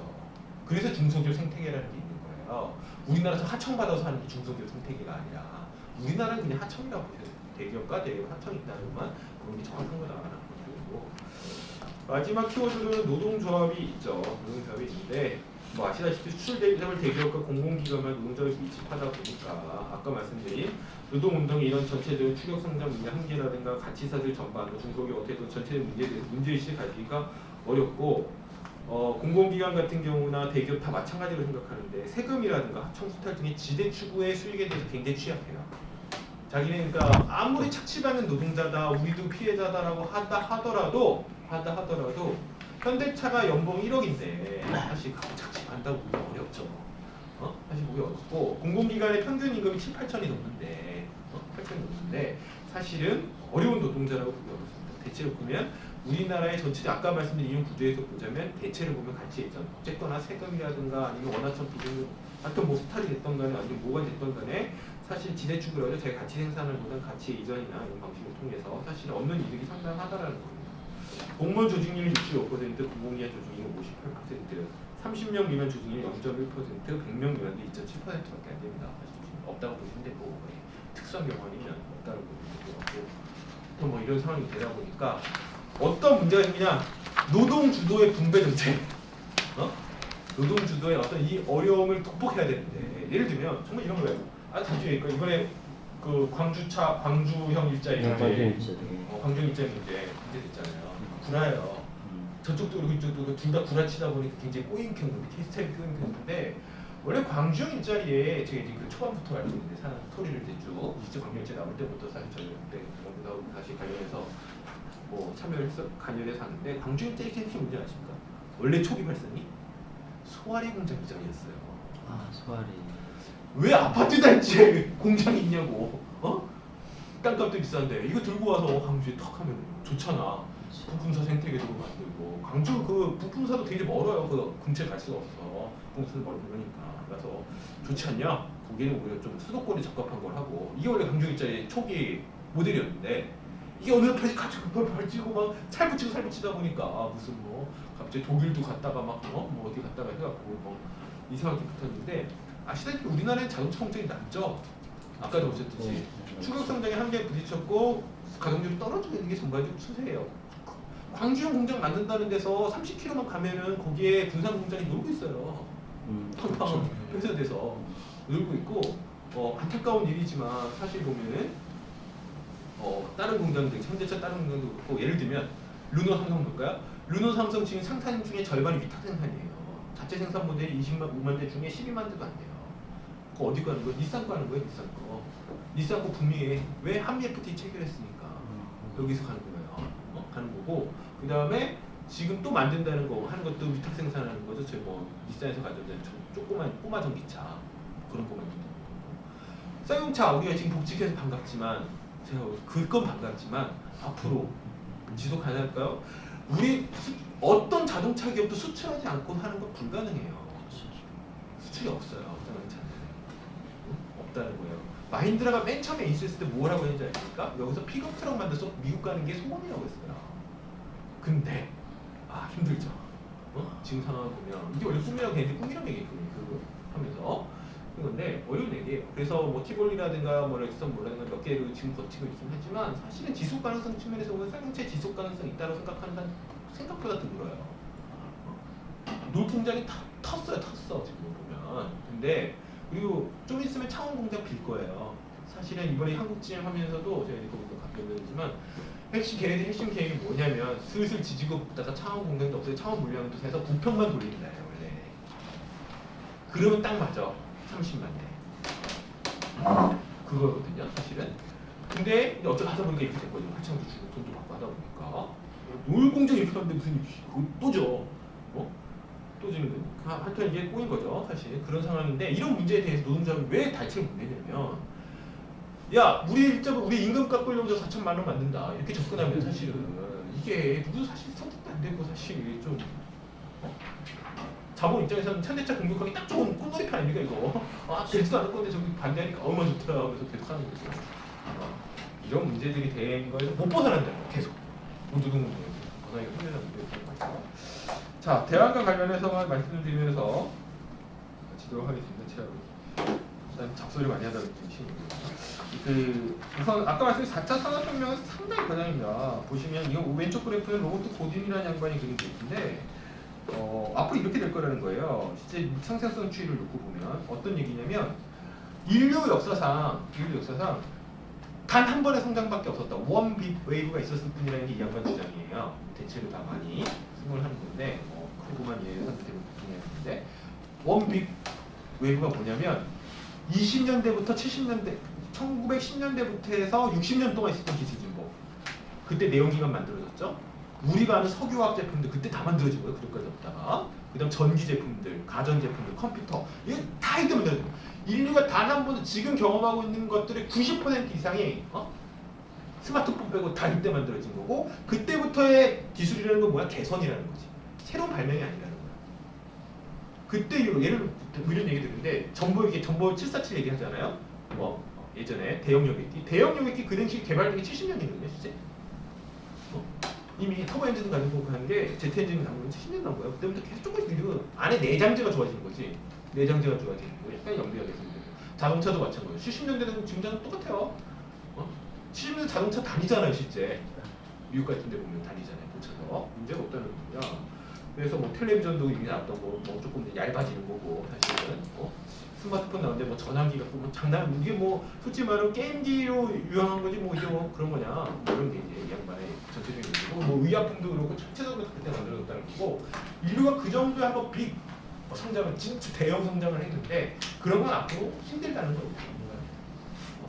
그래서 중소기업 생태계라는 게 있는 거예요. 우리나라에서 하청받아서 하는 게 중소기업 생태계가 아니라 우리나라는 그냥 하청이라고 보셔야 돼요. 대기업과 대기업 하청이 있다는 것만 그런 게 정확한 거다라는 거고 마지막 키워드는 노동조합이 있죠. 노동조합이 있는데 뭐 아시다시피 수출 대기업과 공공기관만 노동조합이 밀집하다 보니까 아까 말씀드린 노동운동의 이런 전체적인 추격 성장 문제 한계라든가 가치사슬 전반, 중소기업 어떻게 보면 전체적 문제의식을 가지기가 어렵고 공공기관 같은 경우나 대기업 다 마찬가지로 생각하는데 세금이라든가 하청수탈 등의 지대 추구의 수익에 대해서 굉장히 취약해요. 자기는 그러니까 아무리 착취받는 노동자다, 우리도 피해자다라고 하더라도 현대차가 연봉 1억인데 사실 그거 착취한다고 보기 어렵죠. 사실 보기 어렵고 공공기관의 평균 임금이 7, 8천이 넘는데 8천이 넘는데 사실은 어려운 노동자라고 보기 어렵습니다. 대체로 보면 우리나라의 전체 아까 말씀드린 이런 구조에서 보자면 대체로 보면 가치 예전 어쨌거나 세금이라든가 아니면 원화청 비중 하여튼 뭐 수탈이 됐던 간에 아니면 뭐가 됐던 간에 사실 지대 추구를 하죠. 제가 가치 생산을 보던 가치 이전이나 이런 방식을 통해서 사실 얻는 이득이 상당하다라는 겁니다. 공무원 조직률이 65%, 공공기관 조직률이 58%, 30명 미만 조직률이 0.1%, 100명 미만도 2.7%밖에 안 됩니다. 없다고 보시면 되고 특수한 경우 아니면 없다고 보시면 되고 또 뭐 이런 상황이 되다 보니까 어떤 문제가 생기냐? 노동 주도의 분배 정책, 노동 주도의 어떤 이 어려움을 극복해야 되는데 예를 들면 정말 이런 거예요. 나중에 이번에 그 광주형 일자리 문제, 광주형 일자리 문제 됐잖아요. 구라예요. 저쪽도 그리고 이쪽도 둘 다 구라치다 보니까 굉장히 꼬임캔 건데 케이스타입이 꼬임캔인데 원래 광주형 일자리에 제가 이제 그 초반부터 알고 있는데 사는 스토리를 이제 쭉 진짜 광주형 일자리 나올 때부터 사실 저희 그때 다시 관련해서 뭐 참여를 해서 관련해서 하는데 광주형 일자리 핵심 문제 아십니까? 원래 초기 발상이 소화리 공장 이전이었어요. 소화리. 왜 아파트 단지에 공장이 있냐고. 땅값도 비싼데 이거 들고 와서 광주에 턱 하면 좋잖아. 부품사 생태계도 만들고 광주 그 부품사도 되게 멀어요. 그 근처에 갈 수가 없어. 부품사도 멀으니까. 그래서 좋지 않냐? 거기는 오히려 좀 수도권에 적합한 걸 하고 이게 원래 광주 일자리 초기 모델이었는데 이게 어느 다시 발치고 막 살붙이다 보니까 무슨 뭐 갑자기 독일도 갔다가 막 뭐 어디 갔다가 해갖고 뭐 이상하게 붙었는데 아시다시피 우리나라는 자동차 공장이 낮죠. 아까도 보셨듯이 추격 성장에 한계에 부딪혔고 가동률이 떨어지고 있는 게 전반적 추세예요. 광주형 공장 만든다는 데서 30km만 가면은 거기에 군산 공장이 놀고 있어요. 팡팡 팽창돼서 놀고 있고 안타까운 일이지만 사실 보면은 다른 공장들 현대차 다른 공장도 그렇고 예를 들면 르노 삼성 볼까요? 르노 삼성 지금 생산 중에 절반이 위탁 생산이에요. 자체 생산 모델이 25만 대 중에 12만 대도 안 돼요. 그거 어디 가는 거예요? 닛산 가는 거예요, 닛산 거. 닛산 거 북미에 왜 한미 FTA 체결했으니까 여기서 가는 거예요. 가는 거고 그 다음에 지금 또 만든다는 거 하는 것도 위탁 생산하는 거죠. 저희 뭐 닛산에서 가져온 조그만 꼬마 전기차 그런 거만 쌍용차 우리가 지금 복직해서 반갑지만 제가 그건 반갑지만 앞으로 지속 가능할까요? 우리 어떤 자동차 기업도 수출하지 않고 하는 건 불가능해요. 수출이 없어요. 쌍용차는 없다는 거예요. 마힌드라가 맨 처음에 인수했을 때 뭐라고 했는지 아십니까? 여기서 픽업 트럭 만들어서 미국 가는 게 소원이라고 했어요. 근데 힘들죠. 지금 상황을 보면 이게 원래 꿈이라고 했는데 꿈이라고 얘기했거든요. 그거 하면서 그런데 어려운 얘기예요. 그래서 뭐 티볼리라든가 뭐 렉선 뭐라든가 몇 개를 지금 버티고 있긴 하지만 사실은 지속 가능성 측면에서 보면 쌍용차에 지속 가능성이 있다고 생각하는 사람 생각보다 드물어요. 놀 공장이 텄어요. 지금 보면. 근데 그리고 좀 있으면 창원 공장 빌 거예요. 사실은 이번에 한국 GM 하면서도 제가 이거 답변드리지만 걔네들 핵심 계획이 뭐냐면 슬슬 지지고 볶다가 창원 공장도 없어요. 창원 물량도 해서 부평만 돌린다 원래. 그러면 딱 맞아. 30만 대. 그거거든요, 사실은. 근데 어쩌다 하다 보니까 이렇게 된 거죠. 하청도 주고 돈도 받고 하다 보니까. 놀 공장 이렇게 하는데 무슨 또 줘. 또 주는 거예요. 하여튼 이게 꼬인 거죠, 사실. 그런 상황인데 이런 문제에 대해서 노동자는 왜 대책을 못 내냐면 야, 우리 임금 깎으려고 4천만 원 만든다. 이렇게 접근하면 사실은 이게 누구 사실 선택도 안 되고 사실 좀 자본 입장에서는 현대차 공격하기 딱 좋은 꽃놀이판 아닙니까 이거? 되지도 않을 건데 저기 반대하니까 얼마나 좋더라 하면서 계속 하는 거죠. 이런 문제들이 된 거에서 못 벗어난다. 계속 노동운동에서 벗어나기가 힘들다는 문제가 있고. 자, 대안과 관련해서만 말씀을 드리면서 마치도록 하겠습니다. 제가 일단 잡소리 많이 하다 보니 우선 아까 말씀드린 4차 산업혁명은 상당히 과정입니다. 보시면 이거 왼쪽 그래프는 로버트 고딘이라는 양반이 그린 게 있는데 앞으로 이렇게 될 거라는 거예요. 실제 상생성 추이를 놓고 보면 어떤 얘기냐면 인류 역사상 단 한 번의 성장밖에 없었다. 원 빅 웨이브가 있었을 뿐이라는 게 이 양반 주장이에요. 대체로 다 많이 승을 하는 건데 크고만 이해해서 대부분 동의하는데 원 빅 웨이브가 뭐냐면 20년대부터 70년대 1910년대부터 해서 60년 동안 있었던 기술 진보. 그때 내연기관 만들어졌죠. 우리가 아는 석유화학 제품들 그때 다 만들어진 거예요. 그릇까지 없다가. 그 다음 전기 제품들, 가전 제품들, 컴퓨터 이게 다 이때 만들어진 거예요. 인류가 단 한 번도 지금 경험하고 있는 것들의 90% 이상이 스마트폰 빼고 다 이때 만들어진 거고 그때부터의 기술이라는 건 뭐야? 개선이라는 거지. 새로운 발명이 아니라는 거야. 그때 예를 이런 얘기 듣는데 전보 747 얘기하잖아요. 예전에 대형 여객기 그 당시 개발된 게 70년이거든요, 실제. 이미 터보 엔진을 가지고 가는 게 제트 엔진이 나온 건 70년 난 거예요. 그때부터 계속 조금씩 늘고 안에 내장재가 좋아지는 거지. 내장재가 좋아지는 거 약간 연비가 돼서 자동차도 마찬가지예요. 70년대는 지금랑 똑같아요. 70년대 자동차 다니잖아요, 실제. 미국 같은 데 보면 다니잖아요, 고쳐서. 문제가 없다는 겁니다. 그래서 뭐 텔레비전도 이미 나왔던 뭐 조금 얇아지는 거고 사실은 스마트폰 나오는데 뭐 전화기 갖고 뭐 장난 이게 뭐 솔직히 말하면 게임기로 유행한 거지 뭐 이게 뭐 그런 거냐 뭐 이런 게 이제 이 양반의 전체적인 얘기고 뭐 의약품도 그렇고 전체적으로 그때 만들어졌다는 거고 인류가 그 정도의 한번 빅 성장을 진짜 대형 성장을 했는데 그런 건 앞으로 힘들다는 거예요.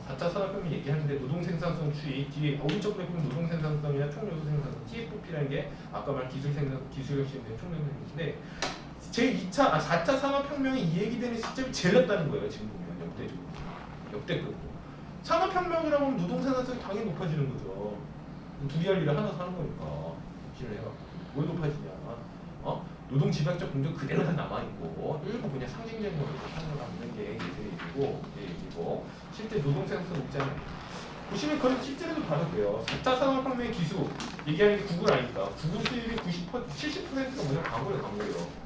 4차 산업혁명 얘기하는데 노동 생산성 추이 뒤에 오른쪽 보면 노동 생산성이나 총요소 생산성 TFP라는 게 아까 말한 기술 혁신의 총력인데 제2차 4차 산업혁명이 이 얘기되는 시점이 제일 낮다는 거예요. 지금 보면 역대급으로 산업혁명이라고 하면 노동 생산성이 당연히 높아지는 거죠. 둘이 할 일을 하나 사는 거니까 기를 해갖고 뭘 높아지냐? 노동 집약적 공정 그대로 다 남아있고 일부 그냥 상징적인 걸로 하는 거 남는 게 얘기고 실제 노동 생산성 높잖아요. 보시면 그건 실제로도 봐도 돼요. 4차 산업혁명의 기수 얘기하는 게 구글 아닙니까? 구글 수입의 70%가 뭐냐? 광고예요.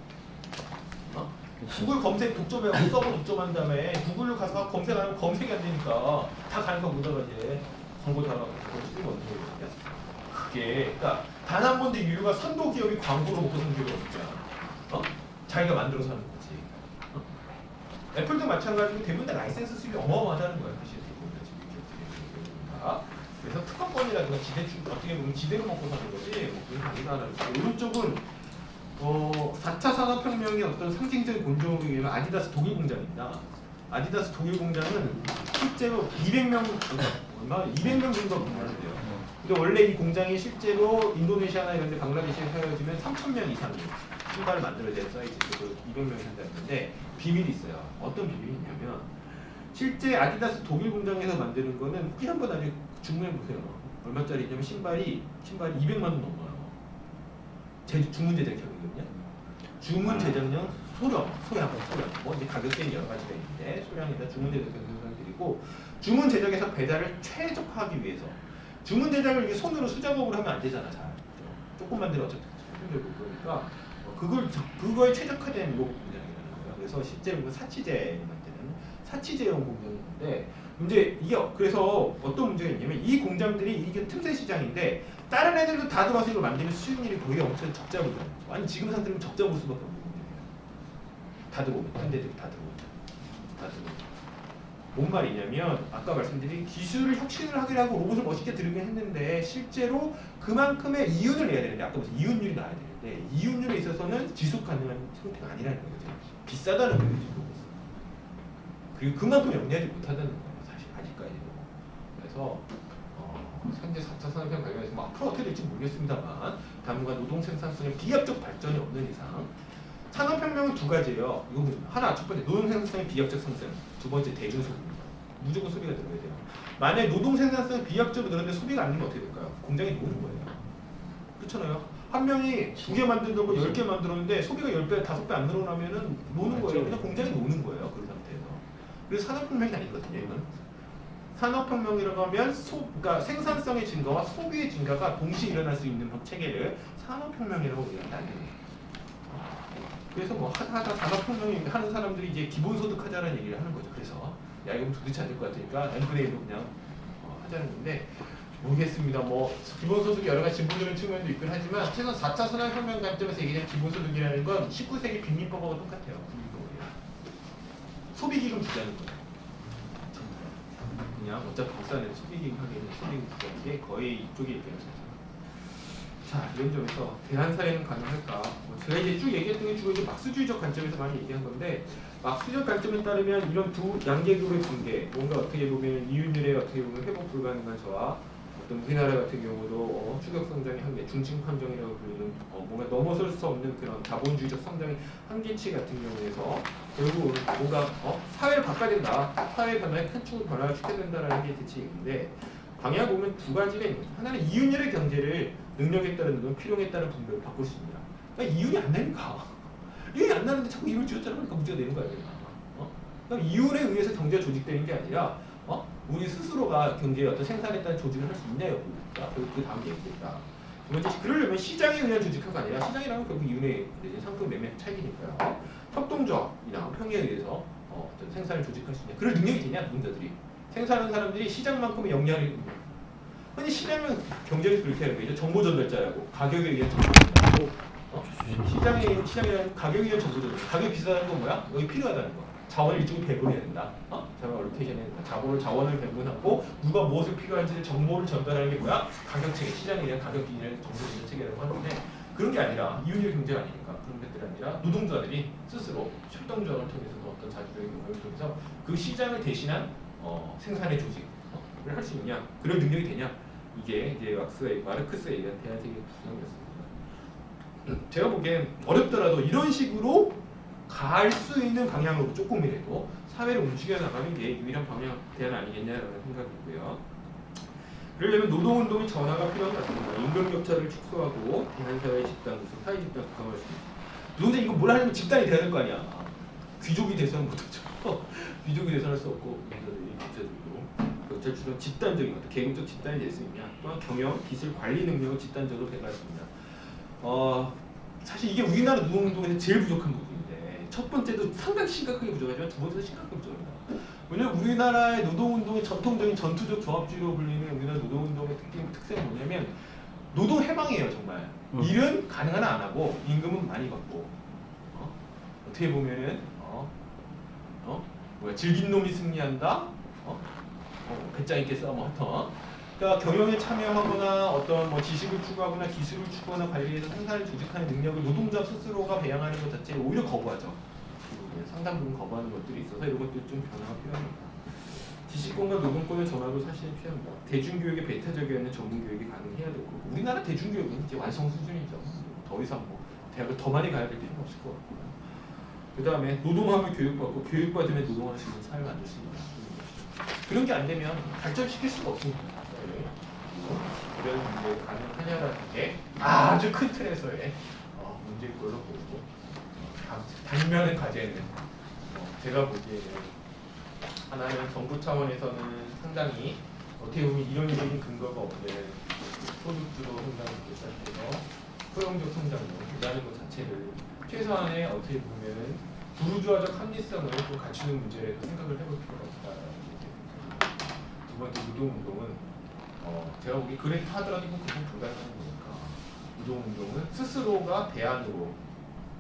구글 검색 독점해갖고 서버 독점한 다음에 구글로 가서 검색하면 검색이 안 되니까 다 가는 거 보다가 이제 광고 달아가지고 쓰는 어떤 거거든요. 그게 그러니까 단 한 번도 인류가 선도 기업이 광고로 먹고 산 기업이 없잖아. 자기가 만들어서 하는 거지. 애플도 마찬가지로 대부분 다 라이센스 수입이 어마어마하다는 거야. 사실 그래서 특허권이라든가 어떻게 보면 지대로 먹고 사는 거지. 뭐 그런 게 아니다라는 거지. 오른쪽은 4차 산업혁명의 어떤 상징적인 곤종으로 얘기하면 아디다스 독일 공장입니다. 아디다스 독일 공장은 실제로 200명 정도가 근무하는데요. 근데 원래 이 공장이 실제로 인도네시아나 이런 데 방글라데시에 세워지면 3,000명 이상이 신발을 만들어야 사이즈 200명이 한다는데 비밀이 있어요. 어떤 비밀이 있냐면 실제 아디다스 독일 공장에서 만드는 거는 이 한번 나중에 주문해 보세요. 얼마짜리냐면 신발이 200만 원 넘어요. 주문 제작형이거든요. 주문 제작용 소량. 뭐 이제 가격대는 여러 가지가 있는데 소량에다 주문 제작형 생산드리고 주문 제작에서 배달을 최적화하기 위해서 주문 제작을 이렇게 손으로 수작업으로 하면 안 되잖아. 잘 조금 만들어 어차피 힘들고 그러니까 그거에 최적화된 로봇 공장이라는 거예요. 그래서 실제로 사치제를 만드는 사치제용 공장인데 문제 이게 그래서 어떤 문제가 있냐면 이 공장들이 이게 틈새 시장인데 다른 애들도 다 들어와서 이걸 만드는 수익률이 거의 엄청 적자 보잖아요. 아니 지금 상태는 적자 볼 수밖에 없는 거예요. 다 들어오면 한 대들이 다 들어오면 뭔 말이냐면 아까 말씀드린 기술을 혁신을 하기로 하고 로봇을 멋있게 들으긴 했는데 실제로 그만큼의 이윤을 내야 되는데 아까 무슨 이윤율이 나와야 되는데 이윤율에 있어서는 지속 가능한 상태가 아니라는 거죠. 비싸다는 거예요 지금. 그리고 그만큼 영리하지 못하다는 거예요. 사실 아직까지도. 그래서 현재 4차 산업혁명 관련해서 뭐 앞으로 어떻게 될지 모르겠습니다만 당분간 노동 생산성의 비약적 발전이 없는 이상 산업혁명은 두 가지예요. 이거 하나 첫 번째 노동 생산성의 비약적 상승, 두 번째 대중 소비입니다. 무조건 소비가 들어야 돼요. 만약에 노동 생산성이 비약적으로 늘었는데 소비가 안 되면 어떻게 될까요? 공장이 노는 거예요. 그렇잖아요. 한 명이 2개 만들던 거 10개 만들었는데 소비가 10배, 5배 안 늘어나면은 노는 거예요. 그냥 공장이 노는 거예요. 그런 상태에서. 그래서 산업혁명이 아니거든요. 이건. 산업혁명이라고 하면 그러니까 생산성의 증가와 소비의 증가가 동시에 일어날 수 있는 체계를 산업혁명이라고 얘기한다는 거예요. 그래서 뭐 하다 산업혁명을 하는 사람들이 이제 기본소득 하자는 얘기를 하는 거죠. 그래서 야 이건 도대체 안 될 것 같으니까 N분의 1로 그냥 하자는 건데 모르겠습니다. 뭐 기본소득이 여러 가지 진보적인 측면도 있긴 하지만 최소한 4차 산업혁명 관점에서 얘기하는 기본소득이라는 건 19세기 빈민법하고 똑같아요. 소비기금 주자는 거예요. 그냥 어차피 국산에서 소비기금 하기에는 소비기금 주자는 게 거의 이쪽에 얘기하는 자, 이런 점에서 대한사회는 가능할까? 제가 이제 쭉 얘기했던 게 주로 이제 막스주의적 관점에서 많이 얘기한 건데 막스주의적 관점에 따르면 이런 두 양계급의 관계, 뭔가 어떻게 보면 이윤율에 어떻게 보면 회복 불가능한 저하, 어떤 우리나라 같은 경우도 추격 성장의 한계, 중증 판정이라고 불리는 뭔가 넘어설 수 없는 그런 자본주의적 성장의 한계치 같은 경우에서 결국 뭔가 사회를 바꿔야 된다, 사회 변화의 큰 축을 변화를 시켜야 된다라는 게 대책인데 방향 보면 두 가지가 있는 거죠. 하나는 이윤율의 경제를 능력에 따른 건 필요에 따른 분배로 바꿀 수 있습니다. 그러니까 이윤이 안 나니까 이윤이 안 나는데 자꾸 이윤을 쥐어짜라 하니까 문제가 되는 거야. 그럼 이윤에 의해서 경제가 조직되는 게 아니라 우리 스스로가 경제의 어떤 생산에 따른 조직을 할 수 있냐 여부가 그 다음 얘기겠다. 두 번째, 그러려면 시장에 의한 조직화가 아니라 시장이라면 결국 이윤의 상품 매매 차익이니까요. 협동조합이나 평에 의해서 어떤 생산을 조직할 수 있냐. 그럴 능력이 되냐 노동자들이. 생산하는 사람들이 시장만큼의 역량을 있느냐. 흔히 시장은 경제를 그렇게 하는 거죠. 정보 전달자라고 가격에 의한 정보 전달자고 시장이라는 가격에 의한 정보 전달. 가격이 비싸다는 건 뭐야? 여기 필요하다는 거. 자원을 이쪽에 배분해야 된다. 자원 얼로케이션 해야 된다. 자원을 배분하고 누가 무엇을 필요한지 정보를 전달하는 게 뭐야? 가격 체계, 시장에 의한 가격에 의한 정보 전달 체계라고 하는데 그런 게 아니라 이윤율 경제가 아니니까 그런 것들이 아니라 노동자들이 스스로 협동조합을 통해서 어떤 자주적인 경험을 통해서 그 시장을 대신한 생산의 조직을 할 수 있느냐, 그런 능력이 되냐, 이게 이제 마르크스에 의한 대한세계 구성이었습니다. 제가 보기엔 어렵더라도 이런 식으로 갈 수 있는 방향으로 조금이라도 사회를 움직여 나가는 게 유일한 방향 대안 아니겠냐라는 생각이고요. 그러려면 노동운동의 전환가 필요한 것 같습니다. 임금 격차를 축소하고 대한사회의 집단 구성, 사회 집단 구성할 수 있습니다. 노동자 이거 뭘 하려면 집단이 돼야 될 거 아니야. 귀족이 돼서는 못하죠. 귀족이 돼서는 할 수 없고 경찰들도 집단적인 어떤 계급적 집단이 될 수 있냐, 또한 경영, 기술, 관리 능력을 집단적으로 배가했습니다. 사실 이게 우리나라 노동운동에서 제일 부족한 부분인데 첫 번째도 상당히 심각하게 부족하지만 두 번째도 심각하게 부족합니다. 왜냐면 우리나라의 노동운동의 전통적인 전투적 조합주의로 불리는 우리나라 노동운동의 특성이 뭐냐면 노동 해방이에요. 정말 일은 가능한 안 하고 임금은 많이 받고 어떻게 보면은 질긴 놈이 승리한다. 배짱 있게 싸움부터. 그러니까 경영에 참여하거나 어떤 뭐 지식을 추구하거나 기술을 추구하거나 관리해서 생산을 조직하는 능력을 노동자 스스로가 배양하는 것 자체를 오히려 거부하죠. 상당 부분 거부하는 것들이 있어서 이런 것들 좀 변화가 필요합니다. 지식권과 노동권의 전환도 사실은 필요합니다. 대중교육의 배타적이었는 전문교육이 가능해야 되고 우리나라 대중교육은 이제 완성 수준이죠. 더 이상 뭐 대학을 더 많이 가야 될 필요는 없을 것 같고요. 그 다음에 노동하면 교육받고 교육받으면 노동할 수 있는 사회를 만들 수 있다. 그런 게 안 되면 발전시킬 수가 없습니다. 이런 문제 가능하냐라는 게 아주 큰 틀에서의 문제일 걸로 보이고 단면의 과제는 제가 보기에는 하나는 정부 차원에서는 상당히 어떻게 보면 이론적인 근거가 없는 소득주도 성장을 상태에서 포용적 성장을 기다리는 것 자체를 최소한의 어떻게 보면 부르주아적 합리성을 좀 갖추는 문제를 생각을 해볼 필요가 있다라는 얘기입니다. 두 번째 노동운동은 제가 보기 그래도 하더라도 그건 불가능한 거니까 노동운동은 스스로가 대안으로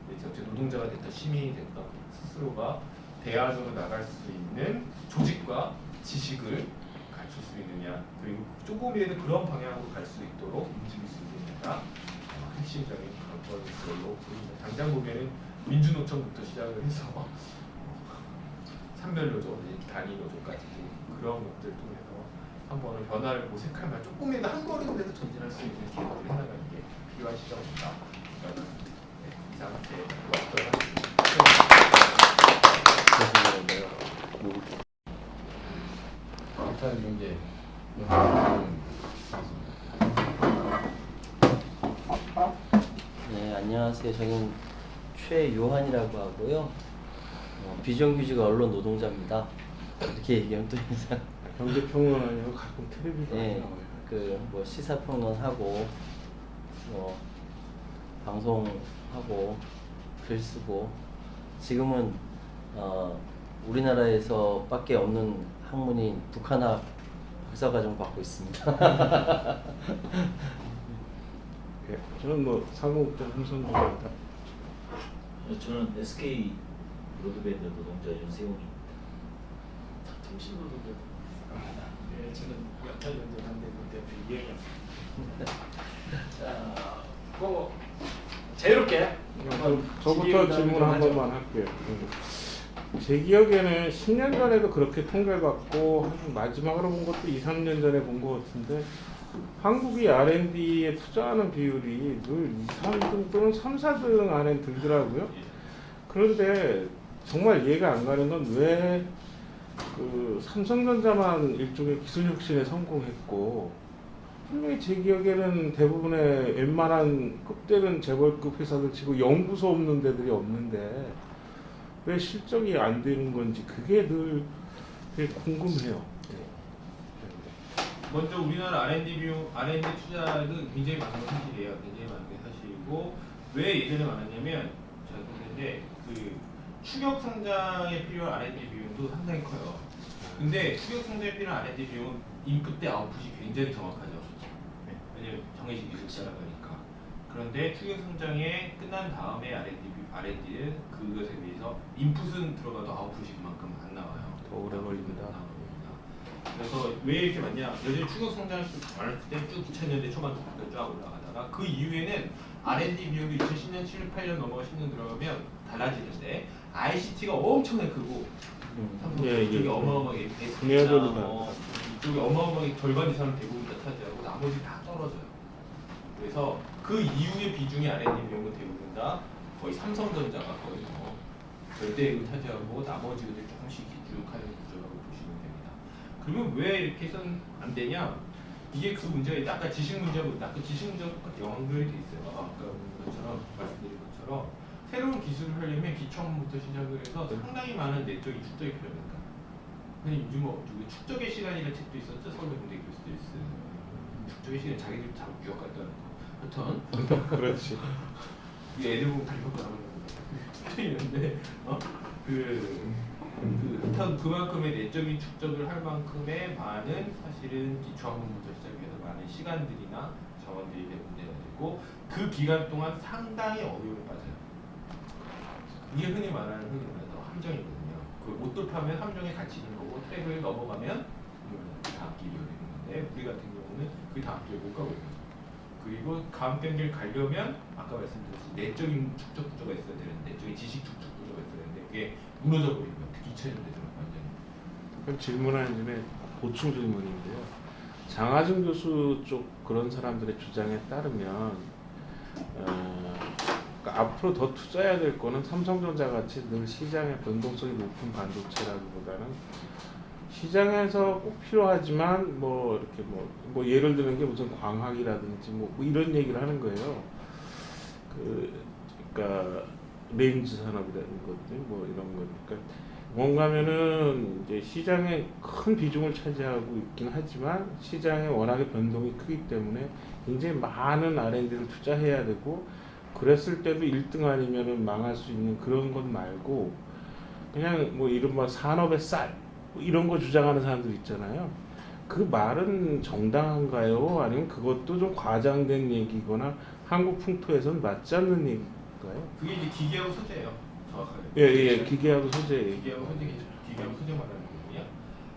어째 노동자가 됐던 시민이 됐던 스스로가 대안으로 나갈 수 있는 조직과 지식을 갖출 수 있느냐 그리고 조금이라도 그런 방향으로 갈 수 있도록 움직일 수 있느냐가 핵심적인 그런 걸로 보입니다. 당장 보면은 민주노총부터 시작을 해서 산별노조, 단위노조까지 그런 것들 통해서 한 번은 변화를 모색할 만 조금이라도 한 걸음이라도 전진할 수 있는 계획을 해나가는 게 필요한 시점입니다. 이 상태에 일단 이제 네, 안녕하세요. 저는 최요한이라고 하고요. 비정규직 언론 노동자입니다. 이렇게 얘기하면 또 인상. 경제평론 아니고 가끔 텔레비전 네, 나와요. 뭐 시사평론하고 뭐 방송하고 글 쓰고 지금은 우리나라에서밖에 없는 학문인 북한학 박사과정 받고 있습니다. 예, 저는 뭐 사무국장 홍선주입니다. 저는 SK 로드밴드 노동자 윤세훈입니다. 정신 노동자. 네, 저는 연탄연대 반대인데 이해가. 자, 뭐 자유롭게. 저부터 질문 한 번만 할게요. 제 기억에는 10년 전에도 그렇게 통계를 받고 마지막으로 본 것도 2, 3년 전에 본 것 같은데 한국이 R&D에 투자하는 비율이 늘 2, 3등 또는 3, 4등 안에 들더라고요. 그런데 정말 이해가 안 가는 건 왜 그 삼성전자만 일종의 기술 혁신에 성공했고 분명히 제 기억에는 대부분의 웬만한 급되는 재벌급 회사들 치고 연구소 없는 데들이 없는데 왜 실적이 안 되는 건지 그게 늘 되게 궁금해요. 먼저 우리나라 R&D 비용, R&D 투자는 굉장히 많은 건 사실이에요. 굉장히 많은 게 사실이고 왜 예전에 많았냐면 제가 보는데 그 추격 성장에 필요한 R&D 비용도 상당히 커요. 근데 추격 성장에 필요한 R&D 비용은 인풋 대 아웃풋이 굉장히 정확하죠. 왜냐면 정해진 기술자라 보니까. 그런데 추격 성장에 끝난 다음에 R&D는 그것에 비해서 인풋은 들어가도 아웃풋이 그만큼 안 나와요. 더 오래 걸립니다. 그래서 왜 이렇게 많냐? 여전히 추격 성장을 많을 때쭉 2000년대 초반부터 쫙 올라가다가 그 이후에는 R&D 비용도 2010년, 7, 8년 넘어가 10년 들어가면 달라지는데 ICT가 엄청나게 크고 이쪽이 어마어마하게 SK나 이쪽이 어마어마하게 절반 이상을 대부분 다 차지하고 나머지 다 떨어져요. 그래서 그 이후의 비중의 R&D 비용은 대부분 다 거의 삼성전자가 거의 뭐 절대액을 차지하고 나머지들 조금씩 기축하는 구조라고 보시면 됩니다. 그러면 왜 이렇게 해서는 안 되냐? 이게 그 문제가 있다. 아까 지식 문제하고 아까 지식 문제가 똑같이 연결이 돼 있어요. 아까 것처럼 말씀드린 것처럼 새로운 기술을 하려면 기초학문부터 시작을 해서 상당히 많은 내적인 축적이 필요합니다. 근데 요즘 뭐 축적의 시간이라는 책도 있었죠. 서울대 공대 교수들이 쓴 축적의 시간 자기들 다 유학 갔다는 거. 하여튼 그렇지. 이 애들 보면 달력거라고 있는데 하여튼 그만큼의 내적인 축적을 할 만큼의 많은 사실은 기초학문부터 시작해서 많은 시간들이나 자원들이 문제가 되고 그 기간 동안 상당히 어려움에 빠져요. 이게 흔히 말하는 함정이거든요. 그 못 돌파하면 함정에 갇히는 거고 트랙을 넘어가면 다음 길이 되는 건데 우리 같은 경우는 그 다음 길을 못 가고 있는 거죠. 그리고 다음 단계를 가려면 아까 말씀드렸듯이 내적인 축적 구조가 있어야 되는데 내적인 지식 축적 구조가 있어야 되는데 그게 무너져 버린 거예요. 특히 2000년대 들어 완전히. 그럼 질문하는 김에 보충 질문인데요. 장하준 교수 쪽 그런 사람들의 주장에 따르면 그러니까 앞으로 더 투자해야 될 거는 삼성전자 같이 늘 시장의 변동성이 높은 반도체라기보다는 시장에서 꼭 필요하지만 뭐 이렇게 뭐 예를 드는 게 무슨 광학이라든지 뭐 이런 얘기를 하는 거예요. 그러니까 레인지 산업이라는 것들 뭐 이런 거니까 뭔가면은 이제 시장에 큰 비중을 차지하고 있긴 하지만 시장에 워낙에 변동이 크기 때문에 굉장히 많은 R&D를 투자해야 되고 그랬을 때도 1등 아니면은 망할 수 있는 그런 것 말고 그냥 뭐 이른바 산업의 쌀 뭐 이런 거 주장하는 사람들 있잖아요. 그 말은 정당한가요? 아니면 그것도 좀 과장된 얘기거나 한국 풍토에서는 맞지 않는 얘기인가요? 그게 이제 기계하고 소재예요. 정확하게. 예, 기계하고 소재 얘기. 기계하고 소재 말하는 거고요.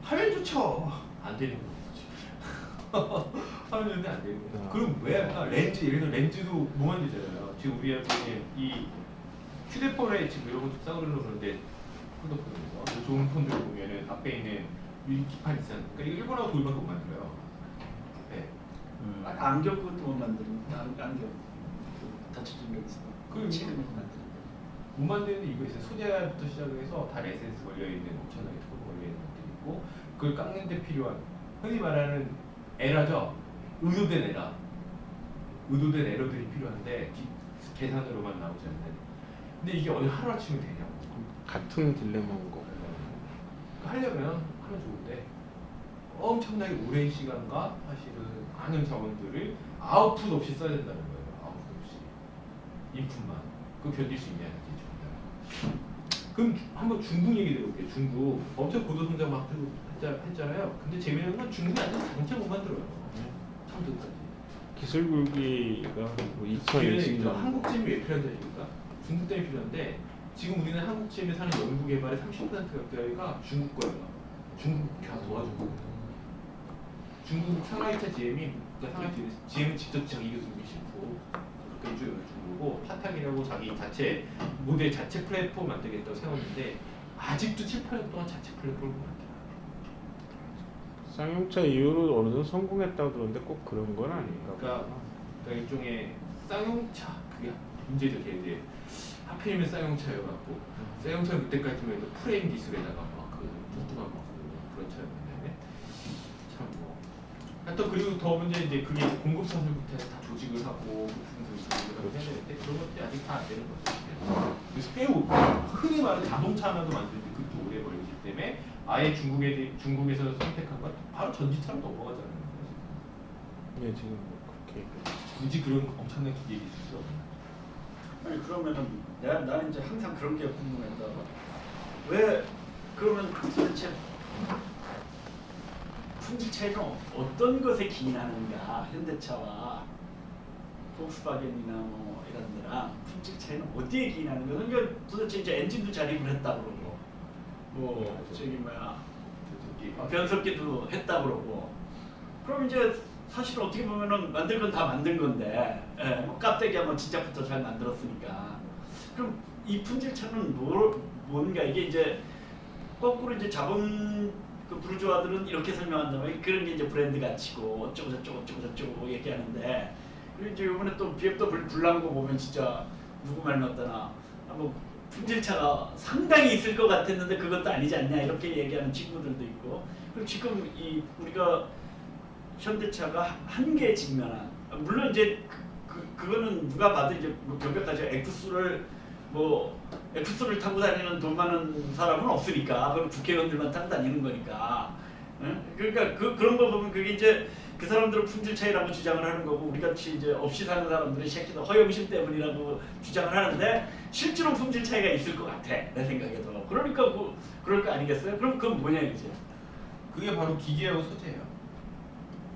하면 좋죠. 안 되는 거죠. 하면 좋은데 안 되는 거죠. 그럼 왜 할까? 렌즈 예를 들어 렌즈도 뭐 만들잖아요. 지금 우리 학교에 이 휴대폰에 지금 이런 것도 싸우려고 그러는데 핸드폰이고 좋은 폰들 보면은 앞에 있는 이 기판 있잖아요. 그러니까 이거 일본하고 독일밖에 못 만들어요. 네. 안경 그것도 못 만드는 안경 다쳐진 적 있어. 그 최근에 만드는 못 만드는데 이거 있어요. 소재부터 시작해서 다 에센스 걸려있는 엄청나게 두껍게 걸려있는 것들이 있고 그걸 깎는 데 필요한 흔히 말하는 에러죠. 의도된 에러. 의도된 에러들이 필요한데 계산으로만 나오지 않는. 근데 이게 어느 하루아침에 되냐고. 같은 딜레마인 거. 하려면 하면 좋은데 엄청나게 오랜 시간과 사실은 많은 자원들을 아웃풋 없이 써야 된다는 거예요. 아웃풋 없이. 인풋만. 그거 견딜 수 있냐 이게 중요해요. 그럼 한번 중국 얘기 들어볼게요. 중국 엄청 고도 성장 막 했잖아요. 근데 재미있는 건 중국이 아직 자동차 못 만들어요. 참도까지. 기술 굴기가 뭐 2020년 한국 GM이 왜 필요한다니까? 중국 때문에 필요한데 지금 우리는 한국 GM에 사는 연구 개발의 30% 가까이가 중국 거예요. 중국 다 도와준 거예요. 중국 상하이차 GM이 그러니까 상하이 GM은 직접 자기 교수님이 싫고 그렇게 해주는 거고 파탕이라고 자기 자체 모델 자체 플랫폼 만들겠다고 세웠는데 아직도 7, 8년 동안 자체 플랫폼을 만들어요. 쌍용차 이후로 어느 정도 성공했다고 들었는데 꼭 그런 건 아닌가 그러니까 일종의 쌍용차 그게 문제죠. 걔들 하필이면 쌍용차여갖고 쌍용차는 그때까지만 해도 프레임 기술에다가 막그 뚱뚱한 막 그런 차였는데 참 뭐 하여튼 그리고 더 문제 이제 그게 공급선들부터 해서 다 조직을 하고 조직을 하고 해야 되는데 그런 것들이 아직 다 안 되는 거죠. 그래서 꽤 흔히 말하는 자동차 하나도 만드는데 그것도 오래 걸리기 때문에 아예 중국에서 선택한 건 바로 전지차로 넘어가자는 거예요. 예, 지금 뭐 그렇게 굳이 그런 엄청난 기계 기술이 없는. 아니 그러면은 나는 이제 항상 그런 게 궁금했다. 왜 그러면 도대체 품질 차이는 어떤 것에 기인하는가? 현대차와 폭스바겐이나 뭐 이런 데랑 품질 차이는 어디에 기인하는 거야? 그러니까 도대체 이제 엔진도 자립을 했다 그러고 뭐 저기 뭐야 변속기도 했다 그러고 그럼 이제 사실 어떻게 보면은 만들 건 다 만든 건데 뭐 깍대기야 뭐 진작부터 잘 만들었으니까 그럼 이 품질 차는 뭔가 이게 이제 거꾸로 이제 자본 그 부르주아들은 이렇게 설명한다면 그런 게 이제 브랜드 가치고 어쩌고 저쩌고 얘기하는데 그리고 이제 이번에 또 BMW 불난 거 보면 진짜 누구 말 맞다나 뭐 품질차가 상당히 있을 것 같았는데 그것도 아니지 않냐 이렇게 얘기하는 친구들도 있고 그리고 지금 이 우리가 현대차가 한계에 직면한 물론 이제 그거는 누가 봐도 이제 뭐 경력까지 엑투스를 타고 다니는 돈 많은 사람은 없으니까 그럼 국회의원들만 타고 다니는 거니까 응? 그러니까 그런 거 보면 그게 이제 그 사람들은 품질 차이라고 주장을 하는 거고 우리 같이 이제 없이 사는 사람들은 새끼도 허영심 때문이라고 주장을 하는데 실제로 품질 차이가 있을 것 같아 내 생각에도 그러니까 그럴 거 아니겠어요? 그럼 그건 뭐냐 이제 그게 바로 기계하고 소재예요.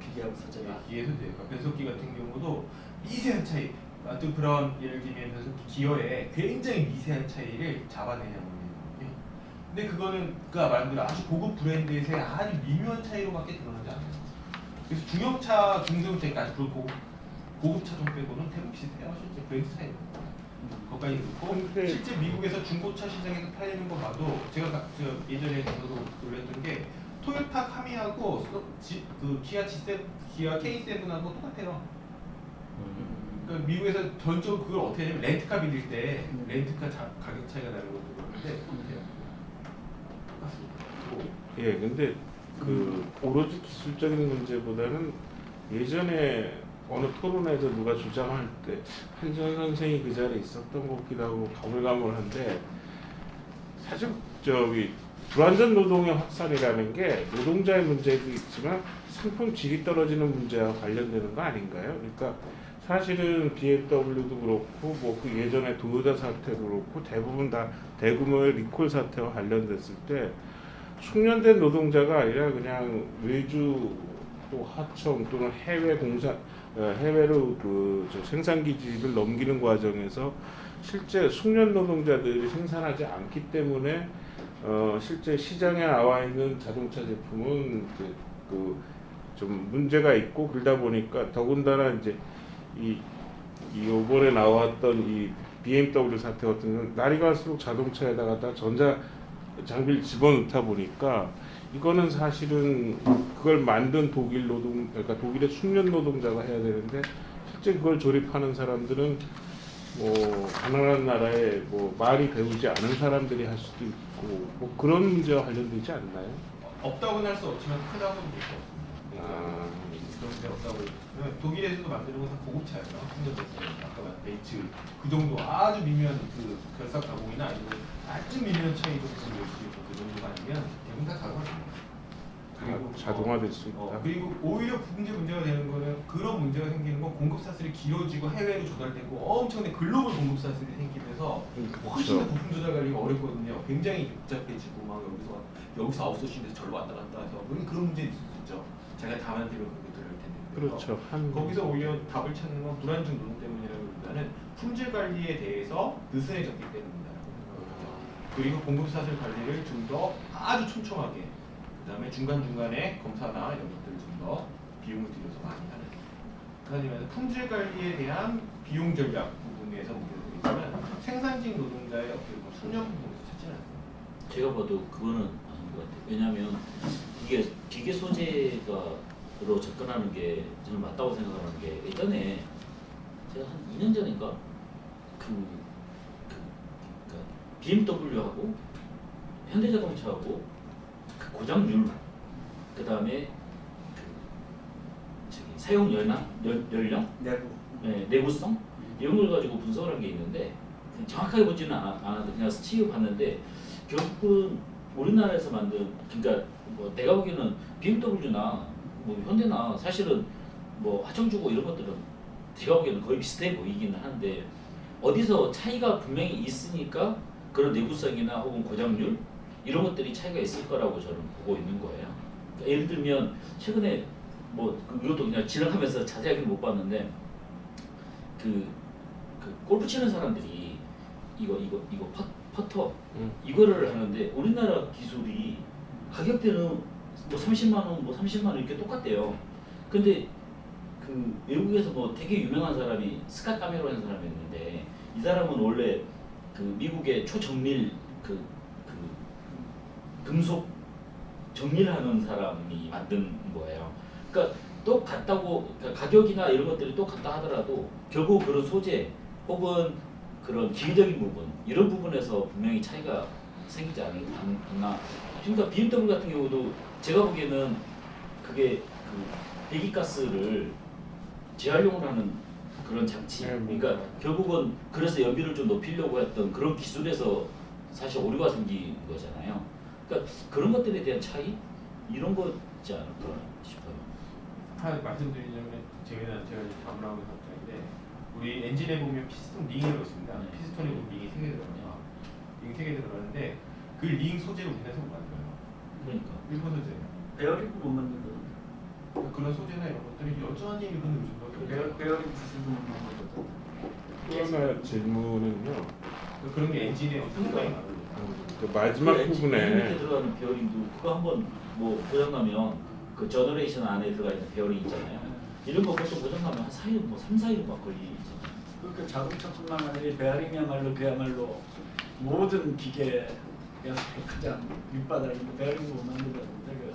기계하고 소재가 기계 소재. 그러니까 변속기 같은 경우도 미세한 차이. 또 그런 예를 들면 변속기 기어에 굉장히 미세한 차이를 잡아내냐고 하거든요. 근데 그거는 그가 말한 대로 아주 고급 브랜드에서의 아주 미묘한 차이로밖에 드러나지 않아요. 그래서 중형차, 중소형차까지 그렇고 고급 차종 빼고는 대부분 비슷해요. 실제 브랜드 차이는. 거기까지 그렇고 실제 미국에서 중고차 시장에서 팔리는 거 봐도 제가 예전에 저도 놀랬던 게 토요타 카미하고 그 기아 G7, 기아 K7하고 똑같아요. 그러니까 미국에서 전적으로 그걸 어떻게 하냐면 렌트카 빌릴 때 렌트카 가격 차이가 나는 것도 그런데 똑같습니다. 예, 근데 그 오로지 기술적인 문제보다는 예전에 어느 토론회에서 누가 주장할 때 한전 선생이 그 자리에 있었던 것 같기도 하고 가물가물한데 사실 저기 불완전 노동의 확산이라는 게 노동자의 문제도 있지만 상품 질이 떨어지는 문제와 관련되는 거 아닌가요? 그러니까 사실은 BMW도 그렇고 뭐 그 예전에 도요타 사태도 그렇고 대부분 다 대규모의 리콜 사태와 관련됐을 때 숙련된 노동자가 아니라 그냥 외주 또 하청 또는 해외 공사 해외로 저 생산 기지를 넘기는 과정에서 실제 숙련 노동자들이 생산하지 않기 때문에 실제 시장에 나와 있는 자동차 제품은 좀 문제가 있고 그러다 보니까 더군다나 이제 이 이번에 나왔던 이 BMW 사태 같은 경우는 날이 갈수록 자동차에다가 다 전자 장비를 집어넣다 보니까 이거는 사실은 그걸 만든 그러니까 독일의 숙련 노동자가 해야 되는데 실제 그걸 조립하는 사람들은 뭐 가난한 나라에 뭐 많이 배우지 않은 사람들이 할 수도 있고 뭐 그런 문제와 관련되지 않나요? 없다고는 할 수 없지만 크다고는 볼 수 없습니다. 그런 게 없다고. 독일에서도 만드는 건 다 고급차예요. 아까 말한 벤츠 그 정도 아주 미묘한 그 결삭 가공이나 아니면 아주 미묘한 차이 정도 그 정도가 아니면 대부분 다 자동화됩니다. 그리고 자동화될 수 있다. 그리고 오히려 문제가 되는 거는 그런 문제가 생기는 건 공급 사슬이 길어지고 해외로 조달되고 엄청난 글로벌 공급 사슬이 생기면서 훨씬 더 부품 조달 관리가 어렵거든요. 굉장히 복잡해지고 막 여기서 아웃소싱돼서 절로 왔다 갔다 해서 그런 문제 있을 수 있죠. 자기가 다 만들면 그것도 할 텐데. 그렇죠. 거기서 오히려 답을 찾는 건 불안정 노동 때문이라기보다는 품질 관리에 대해서 느슨해졌기 때문입니다. 그리고 공급 사슬 관리를 좀 더 아주 촘촘하게 그다음에 중간중간에 검사나 이런 것들을 좀 더 비용을 들여서 많이 하는. 그러면 품질 관리에 대한 비용 전략 부분에서 문제가 있지만 생산직 노동자의 어떤 숙련 부분에서 찾지는 않습니다. 제가 봐도 그거는 아닌 것 같아요. 왜냐하면 이게 기계 소재가로 접근하는 게 저는 맞다고 생각하는 게 예전에 제가 한 2년 전인가 그러니까 BMW하고 현대자동차하고 그 고장률 그 다음에 사용 연령, 내부. 네, 내구성 이런 걸 가지고 분석을 한 게 있는데 정확하게 보지는 않아도 그냥 스치고 봤는데 결국은 우리나라에서 만든 그러니까 뭐 내가 보기에는 BMW나 뭐 현대나 사실은 뭐 하청주고 이런 것들은 제가 보기에는 거의 비슷해 보이기는 하는데 어디서 차이가 분명히 있으니까 그런 내구성이나 혹은 고장률 이런 것들이 차이가 있을 거라고 저는 보고 있는 거예요. 그러니까 예를 들면 최근에 뭐 이것도 그냥 지나가면서 자세하게는 못 봤는데 그 골프 치는 사람들이 이거 퍼터 이거를 하는데 우리나라 기술이 가격대는 뭐 30만 원, 뭐 30만 원 이렇게 똑같대요. 근데 그 외국에서 뭐 되게 유명한 사람이 스캇 카메로라는 사람이 있는데 이 사람은 원래 그 미국의 초정밀 금속 정밀하는 사람이 만든 거예요. 그러니까 똑같다고 그러니까 가격이나 이런 것들이 똑같다 하더라도 결국 그런 소재 혹은 그런 기계적인 부분 이런 부분에서 분명히 차이가 생기지 않나. 그러니까 BMW 같은 경우도 제가 보기에는 그게 그 배기가스를 재활용을 하는 그런 장치. 그러니까 결국은 그래서 연비를 좀 높이려고 했던 그런 기술에서 사실 오류가 생긴 거잖아요. 그러니까 그런 것들에 대한 차이 이런 거지 않을까 싶어요. 하나 말씀드리자면 제가 이제 담당하는 상태인데 우리 엔진에 보면 피스톤 링이라고 있습니다. 네. 피스톤에 보면 링이 3개 들어가요. 링이 3개 들어가는데 그 링 소재를 우리나라에서 못 만들어요. 그러니까 일본 소재예요. 베어링도 못 만든다. 그런 소재나 이런 것들이 여전히 일본 요즘도 베어링 부수도 못 만든다. 또 하나 질문은요. 그런 게 엔진에 상당히 많아요. 그 마지막 그 부분에 밑에 들어가는 베어링도 그거 한번 뭐 고장나면 그 저너레이션 안에 들어가 있는 베어링 있잖아요. 이런 거 그것도 고장나면 한 4일 뭐 3, 4일 막 걸리잖아요. 그러니까 자동차뿐만 아니라 베어링이야말로 그야말로 모든 기계에서 가장 밑바닥인데 베어링도 못 만든다는데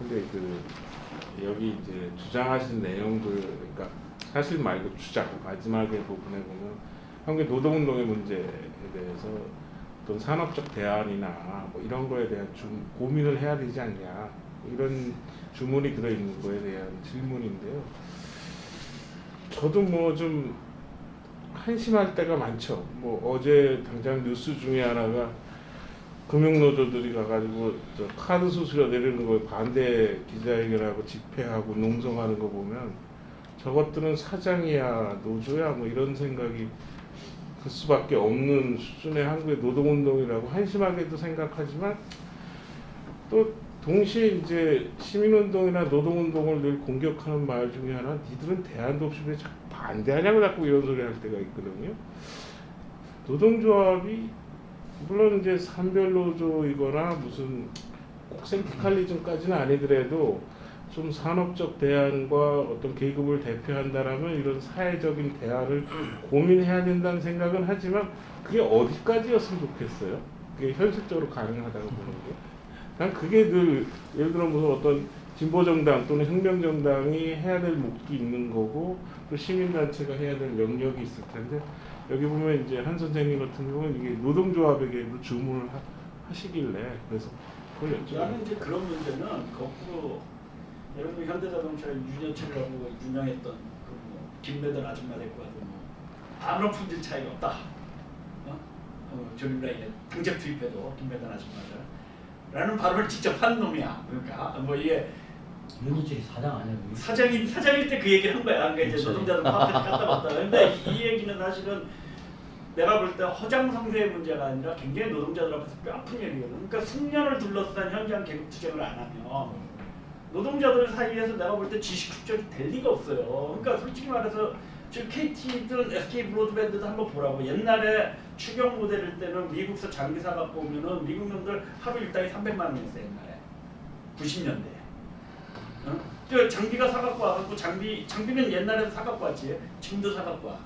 근데 그 여기 이제 주장하신 내용들, 그러니까 사실 말고 주장 마지막에 부분에 보면 한국의 노동운동의 문제에 대해서 어떤 산업적 대안이나 뭐 이런 거에 대한 좀 고민을 해야 되지 않냐, 이런 주문이 들어있는 거에 대한 질문인데요. 저도 뭐 좀 한심할 때가 많죠. 뭐 어제 당장 뉴스 중에 하나가 금융노조들이 가가지고 저 카드 수수료 내리는 거에 반대 기자회견하고 집회하고 농성하는 거 보면 저것들은 사장이야 노조야 뭐 이런 생각이 들 수밖에 없는 수준의 한국의 노동운동이라고 한심하게도 생각하지만, 또 동시에 이제 시민운동이나 노동운동을 늘 공격하는 말 중에 하나, 니들은 대안도 없이 왜 자꾸 반대하냐고 자꾸 이런 소리 할 때가 있거든요. 노동조합이 물론 이제 산별노조이거나 무슨 꼭 생티칼리즘까지는 아니더라도 좀 산업적 대안과 어떤 계급을 대표한다라면 이런 사회적인 대안을 고민해야 된다는 생각은 하지만, 그게 어디까지였으면 좋겠어요? 그게 현실적으로 가능하다고 보는 게. 난 그게 늘 예를 들어 무슨 어떤 진보정당 또는 혁명정당이 해야 될 몫도 있는 거고, 또 시민단체가 해야 될 영역이 있을 텐데, 여기 보면 이제 한 선생님 같은 경우는 이게 노동조합에게도 주문을 하시길래 그래서 그걸 여쭤봤어요. 나는 이제 그런 문제는 거꾸로 여러분 현대자동차 윤여철이라고 유명했던 그 김매던 아줌마 데리고 와서 뭐 아무런 품질 차이가 없다. 조립라인에 당장 투입해도 김매던 아줌마들 라는 발언을 직접 한 놈이야. 그러니까 뭐 이게 윤여철이 사장 아니야? 사장일 때 그 얘기를 한 거야. 그러니까 이제 노동자들 파업까지 갔다 왔다. 근데 이 얘기는 사실은 내가 볼 때 허장성세의 문제가 아니라 굉장히 노동자들 앞에서 뼈아픈 얘기거든. 그러니까 숙련을 둘러싼 현장 계급 투쟁을 안 하면 노동자들 사이에서 내가 볼 때 지식 축적이 될 리가 없어요. 그러니까 솔직히 말해서 지금 KT든 SK 브로드밴드도 한번 보라고. 옛날에 추경 모델일 때는 미국서 장비 사갖고 오면은 미국 놈들 하루 일당이 300만 원이었어요. 옛날에 90년대에. 저 장비가 사갖고 와갖고 장비는 옛날에도 사갖고 왔지. 지금도 사갖고 와.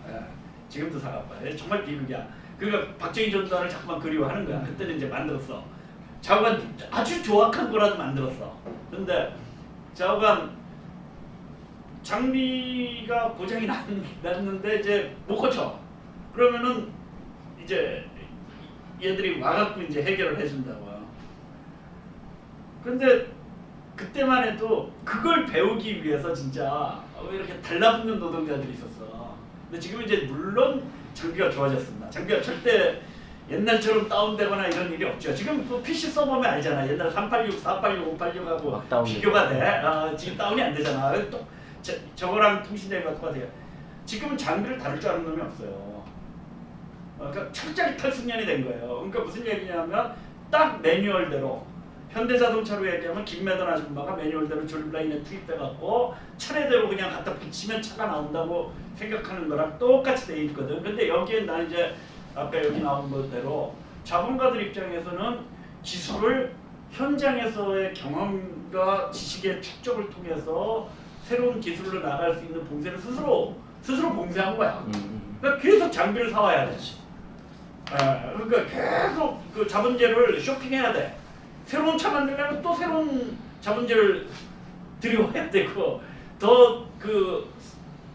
지금도 사갖고 와. 정말 비극이야. 그러니까 박정희 전두환을 자꾸만 그리워하는 거야. 그때는 이제 만들었어. 좌우간 아주 조악한 거라도 만들었어. 근데 좌우간 장비가 고장이 났는데 이제 못 고쳐. 그러면은 이제 얘들이 와갖고 이제 해결을 해준다고. 근데 그때만 해도 그걸 배우기 위해서 진짜 왜 이렇게 달라붙는 노동자들이 있었어. 근데 지금 이제 물론 장비가 좋아졌습니다. 장비가 절대 옛날처럼 다운되거나 이런 일이 없죠. 지금 또 PC 써보면 알잖아. 옛날 386, 486, 586하고 비교가 돼. 지금 다운이 안 되잖아. 또 저거랑 통신장비가 똑같아요. 지금은 장비를 다룰 줄 아는 놈이 없어요. 그러니까 철저히 탈숙련이 된 거예요. 그러니까 무슨 얘기냐면 딱 매뉴얼대로, 현대자동차로 얘기하면 김매던 아줌마가 매뉴얼대로 조립라인에 투입해갖고 차례대로 그냥 갖다 붙이면 차가 나온다고 생각하는 거랑 똑같이 돼 있거든. 근데 여기에 나 이제 아까 여기 나온 것대로 자본가들 입장에서는 기술을 현장에서의 경험과 지식의 축적을 통해서 새로운 기술로 나갈 수 있는 봉쇄를 스스로 봉쇄한 거야. 그러니까 계속 장비를 사와야 돼. 그러니까 계속 그 자본재를 쇼핑해야 돼. 새로운 차 만들려면 또 새로운 자본재를 들여와야 되고, 더 그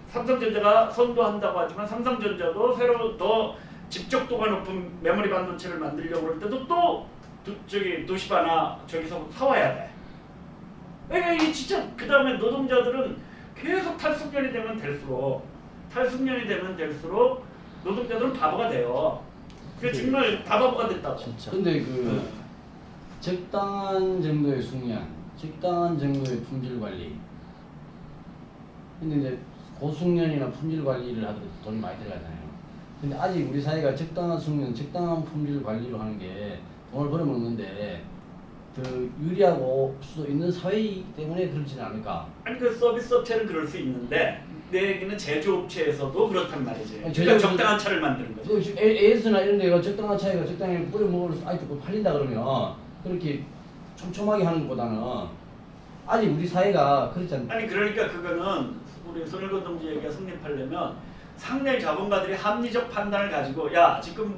삼성전자가 선도한다고 하지만 삼성전자도 새로 더 집적도가 높은 메모리 반도체를 만들려고 할 때도 또 저기 도시바나 저기서 사와야 돼. 그러니까 이게 진짜 그 다음에 노동자들은 계속 탈숙련이 되면 될수록 노동자들은 바보가 돼요. 그게 정말 다 바보가 됐다고. 진짜. 근데 그 적당한 정도의 숙련, 적당한 정도의 품질 관리. 근데 이제 고숙련이나 품질 관리를 하더라도 돈이 많이 들어가잖아요. 근데 아직 우리 사회가 적당한 숙련, 적당한 품질 관리로 하는 게 돈을 벌어먹는데 더 유리하고 수도 있는 사회이기 때문에 그렇지는 않을까? 아니 그 서비스 업체는 그럴 수 있는데 내 얘기는 제조업체에서도 그렇단 말이지. 아니, 그러니까 적당한 차를 만드는 거지. AS나 이런 데가 적당한 차이가 적당히 뿌려 먹을 수 아직도 팔린다 그러면 그렇게 촘촘하게 하는 것보다는 아직 우리 사회가 그렇지 않나? 아니 그러니까 그거는 우리 손일건 동지 얘기가 성립하려면 상당히 자본가들이 합리적 판단을 가지고, 야 지금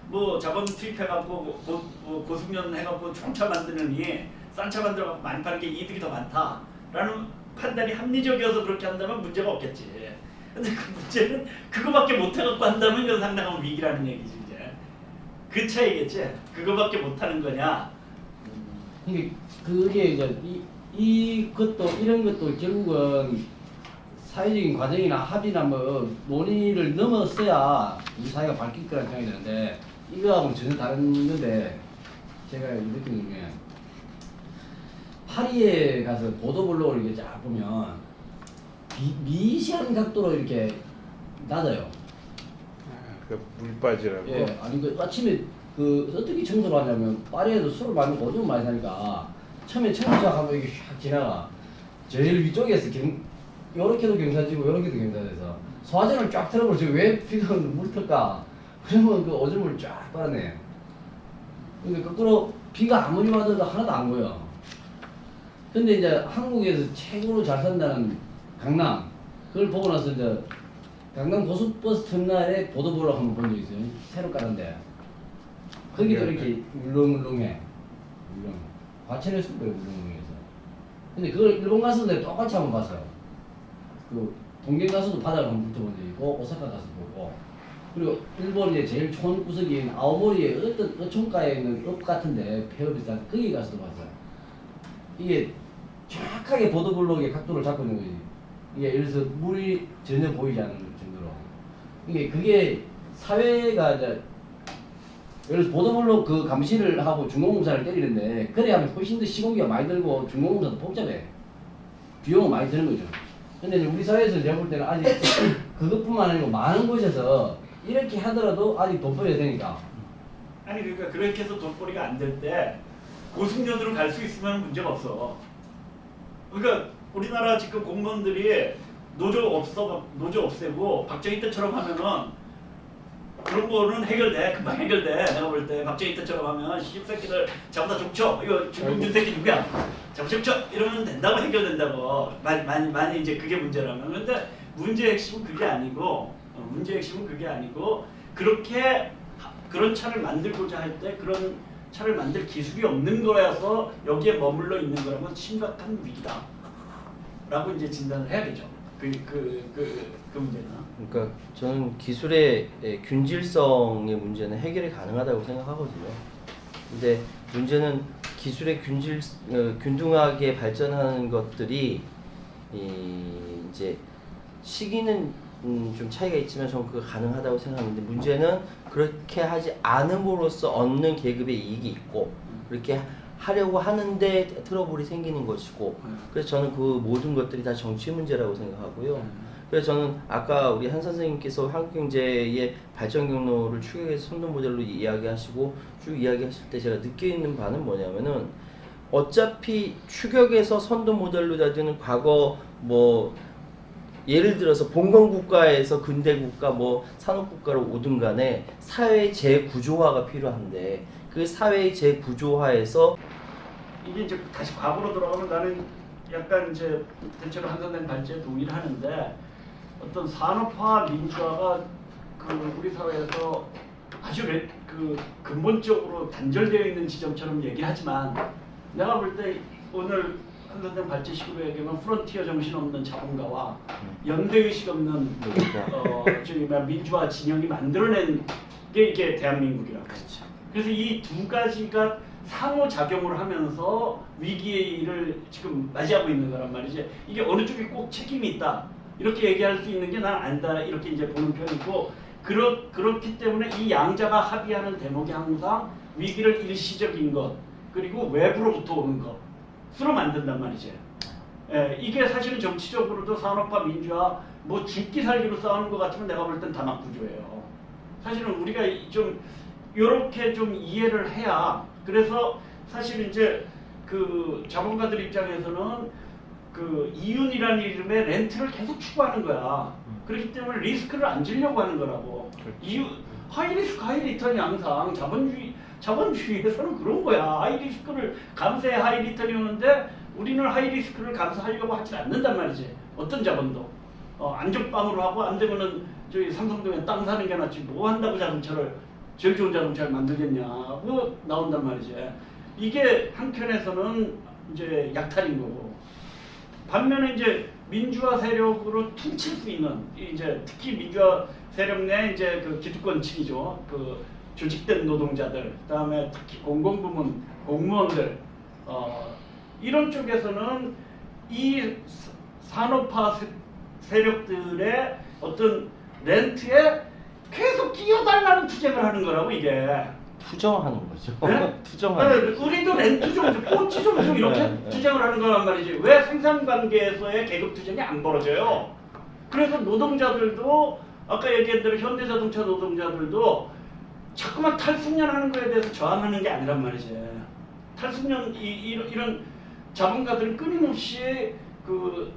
뭐 자본 투입해갖고 고숙련 해갖고 총차 만드느니 싼 차 만들어 많이 파는 게 이득이 더 많다라는 판단이 합리적이어서 그렇게 한다면 문제가 없겠지. 근데 그 문제는 그거밖에 못 해갖고 한다면 이건 상당한 위기라는 얘기지 이제. 그 차이겠지. 그거밖에 못 하는 거냐. 그게 이제 이것도 이런 것도 결국은 사회적인 과정이나 합의나 뭐 논의를 넘었어야 이 사회가 바뀔 거라는 생각이 드는데 이거하고는 전혀 다른 건데 제가 느끼는 게 파리에 가서 보도블록을 이렇게 쫙 보면 미시한 각도로 이렇게 낮아요. 그 물바지라고. 예, 아니 그 아침에 그 어떻게 청소를 하냐면 파리에서 술을 많이 먹고 오줌 많이 사니까 처음에 청소 시작하면 이게 샥 지나가 제일 위쪽에서 요렇게도 경사지고 요렇게도 경사돼서 소화전을 쫙 틀어보죠. 왜 피가 물 튈까? 그러면 그 오줌을 쫙 빨아내요. 근데 거꾸로 비가 아무리 맞아도 하나도 안 고여. 근데 이제 한국에서 최고로 잘 산다는 강남 그걸 보고 나서 이제 강남 고속버스 터미널에 보도블록 한번 본 적 있어요. 새로 깔았는데 거기도 이렇게 울렁울렁해. 울렁. 과천에서 거예요, 울렁울렁해서. 근데 그걸 일본 가서 내가 똑같이 한번 봤어요. 그 동경 가서도 바다를 한번 붙어본 적이 있고 오사카 가서 보고 그리고 일본의 제일 촌구석인 아오모리에 어떤 어촌가에 있는 읍 같은데 폐업 비슷한 거기 가서도 봤어요. 이게 정확하게 보도블록의 각도를 잡고 있는 거지. 이게 예를 들어서 물이 전혀 보이지 않는 정도로. 그게 사회가 이제 예를 들어서 보도블록 그 감시를 하고 중공공사를 때리는데 그래 하면 훨씬 더 시공비가 많이 들고 중공공사도 복잡해. 비용은 많이 드는 거죠. 근데 이제 우리 사회에서 제가 볼 때는 아직 그것뿐만 아니고 많은 곳에서 이렇게 하더라도 아직 돈벌이가 되니까. 아니 그러니까 그렇게 해서 돈벌이가 안 될 때 고승련으로 갈 수 있으면 문제가 없어. 그러니까 우리나라 지금 공무원들이 노조 없애고 박정희 때처럼 하면은 그런 거는 해결돼. 금방 해결돼. 내가 볼 때 박정희 때처럼 하면 시집새끼들 자보다 족쳐. 이거 중공준 새끼 누구야? 자보다 족쳐. 이러면 된다고 해결된다고. 많이 이제 그게 문제라면. 근데 문제의 핵심은 그게 아니고 그렇게 그런 차를 만들고자 할 때 그런 차를 만들 기술이 없는 거여서 여기에 머물러 있는 거라면 심각한 위기다. 라고 이제 진단을 해야겠죠. 그 문제는. 그러니까 저는 기술의 균질성의 문제는 해결이 가능하다고 생각하거든요. 근데 문제는 기술의 균등하게 발전하는 것들이 이제 시기는 좀 차이가 있지만 저는 그거 가능하다고 생각하는데 문제는 그렇게 하지 않음으로써 얻는 계급의 이익이 있고 그렇게 하려고 하는데 트러블이 생기는 것이고 그래서 저는 그 모든 것들이 다 정치 문제라고 생각하고요. 그래서 저는 아까 우리 한 선생님께서 한국경제의 발전 경로를 추격해서 선도 모델로 이야기하시고 쭉 이야기하실 때 제가 느끼는 바는 뭐냐면은 어차피 추격해서 선도 모델로 다지는 과거 뭐 예를 들어서 봉건국가에서 근대국가 뭐 산업국가로 오든 간에 사회 재구조화가 필요한데 그 사회 재구조화에서 이게 이제 다시 과거로 돌아가면 나는 약간 이제 대체로 한산된 발제에 동의를 하는데 어떤 산업화 민주화가 그 우리 사회에서 아주 그 근본적으로 단절되어 있는 지점처럼 얘기하지만 내가 볼 때 오늘 한산된 발제 식으로 얘기하면 프론티어 정신 없는 자본가와 연대의식 없는 저기 민주화 진영이 만들어낸 게 이게 대한민국이라고. 그래서 이 두 가지가 상호작용을 하면서 위기의 일을 지금 맞이하고 있는 거란 말이지. 이게 어느 쪽이 꼭 책임이 있다 이렇게 얘기할 수 있는 게 난 아니다 이렇게 이제 보는 편이고 그렇기 때문에 이 양자가 합의하는 대목이 항상 위기를 일시적인 것 그리고 외부로부터 오는 것으로 만든단 말이지. 예, 이게 사실은 정치적으로도 산업화 민주화 뭐 죽기 살기로 싸우는 것 같으면 내가 볼 땐 단합 구조예요. 사실은 우리가 좀 이렇게 좀 이해를 해야 그래서 사실 이제 그 자본가들 입장에서는 그 이윤이라는 이름의 렌트를 계속 추구하는 거야. 그렇기 때문에 리스크를 안 지려고 하는 거라고. 하이 리스크 하이 리턴이 항상 자본주의에서는 그런 거야. 하이 리스크를 감수해 하이 리턴이 오는데 우리는 하이 리스크를 감수하려고 하지 않는단 말이지. 어떤 자본도 안전빵으로 하고 안 되면은 저희 삼성동에 땅 사는 게 낫지 뭐 한다고 자동차를 제일 좋은 자동차를 만들겠냐고 나온단 말이지. 이게 한편에서는 이제 약탈인 거고, 반면에 이제 민주화 세력으로 퉁칠 수 있는, 이제 특히 민주화 세력 내 이제 그 기득권층이죠. 그 조직된 노동자들, 그다음에 특히 공공부문 공무원들, 이런 쪽에서는 이 산업화 세력들의 어떤 렌트에 계속 끼어달라는 투쟁을 하는 거라고 이게. 투정하는 거죠. 네? 투정하는. 네, 우리도 렌트 좀 줘, 꼬치 좀 줘, 이렇게 네. 투쟁을 하는 거란 말이지. 왜 생산관계에서의 계급 투쟁이 안 벌어져요? 그래서 노동자들도 아까 얘기한 대로 현대자동차 노동자들도 자꾸만 탈숙련하는 거에 대해서 저항하는 게 아니란 말이지. 탈숙련 이런 자본가들은 끊임없이 그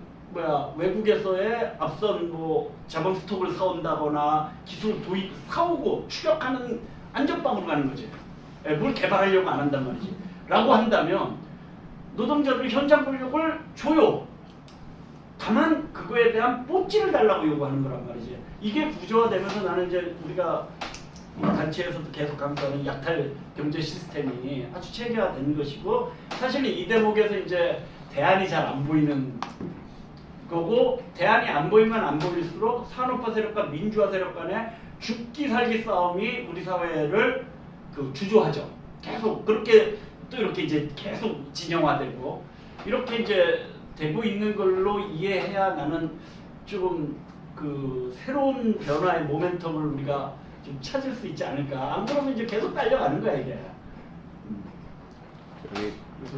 외국에서의 앞선 뭐 자본 스톡을 사온다거나 기술 도입 사오고 추격하는 안전빵으로 가는 거지. 뭘 개발하려고 안 한단 말이지. 라고 한다면 노동자들 현장 근력을 줘요. 다만 그거에 대한 뽀찌를 달라고 요구하는 거란 말이지. 이게 구조화되면서 나는 이제 우리가 단체에서도 계속 강조하는 약탈 경제 시스템이 아주 체계화된 것이고, 사실은 이 대목에서 이제 대안이 잘 안 보이는 거고, 대안이 안 보이면 안 보일수록 산업화 세력과 민주화 세력 간의 죽기 살기 싸움이 우리 사회를 그 주조하죠. 계속 그렇게 또 이렇게 이제 계속 진영화되고 이렇게 이제 되고 있는 걸로 이해해야 나는 좀 그 새로운 변화의 모멘텀을 우리가 좀 찾을 수 있지 않을까. 안 그러면 이제 계속 딸려가는 거야 이게. 저기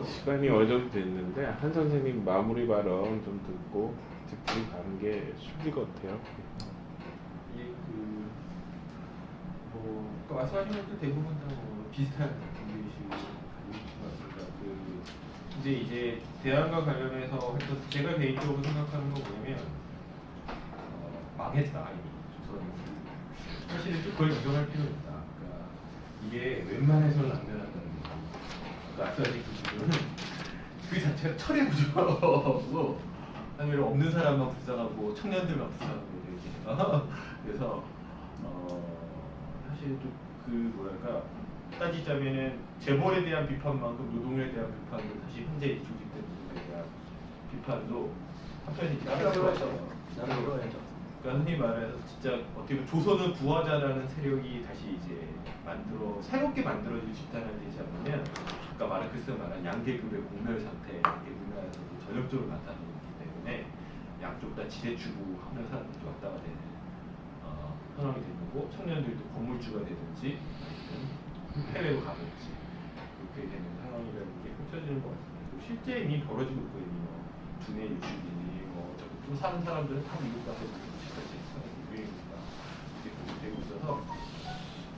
시간이 어느 정도 됐는데 한 선생님 마무리 발언 좀 듣고 뒷풀이 가는 게 쉽을 것 같아요. 이게 아까 말씀하신 것도 대부분 다 비슷한 분들이시고 같습니다. 이제 대안과 관련해서 제가 개인적으로 생각하는 건 뭐냐면 망했다 이미 조선이. 사실은 좀 그걸 인정할 필요는 있다. 그러니까 이게 웬만해서는 안 변한다는 거. 그러니까 말씀하신 그 부분은 그 자체가 철의 구조고, 그다음에 없는 사람만 불쌍하고 청년들만 불쌍하고 이렇게. 그래서 사실 좀 그 뭐랄까 따지자면은 재벌에 대한 비판만큼 노동에 대한 비판도 다시 현재 조직된 노동에 대한 비판도 한편이 필요하죠. 그러니까 흔히 말해서 진짜 어떻게 보면 조선을 구하자라는 세력이 다시 이제 새롭게 만들어질 집단이 되지 않으면, 아까 마르크스가 말한 양계급의 공멸 상태에 우리나라에서 전형적으로 나타나기 때문에 양쪽 다 지대추구하는 사람들이 왔다 갔다 되는 상황이 되는 거고, 청년들도 건물주가 되든지 아니면 해외로 가든지 그렇게 되는 상황이라는 게 펼쳐지는 것 같습니다. 실제 이미 벌어지고 있고, 두뇌 유출이니 좀 사는 사람들은 다 미국 가서 지금까지 유행이니까 이렇게 되고 있어서,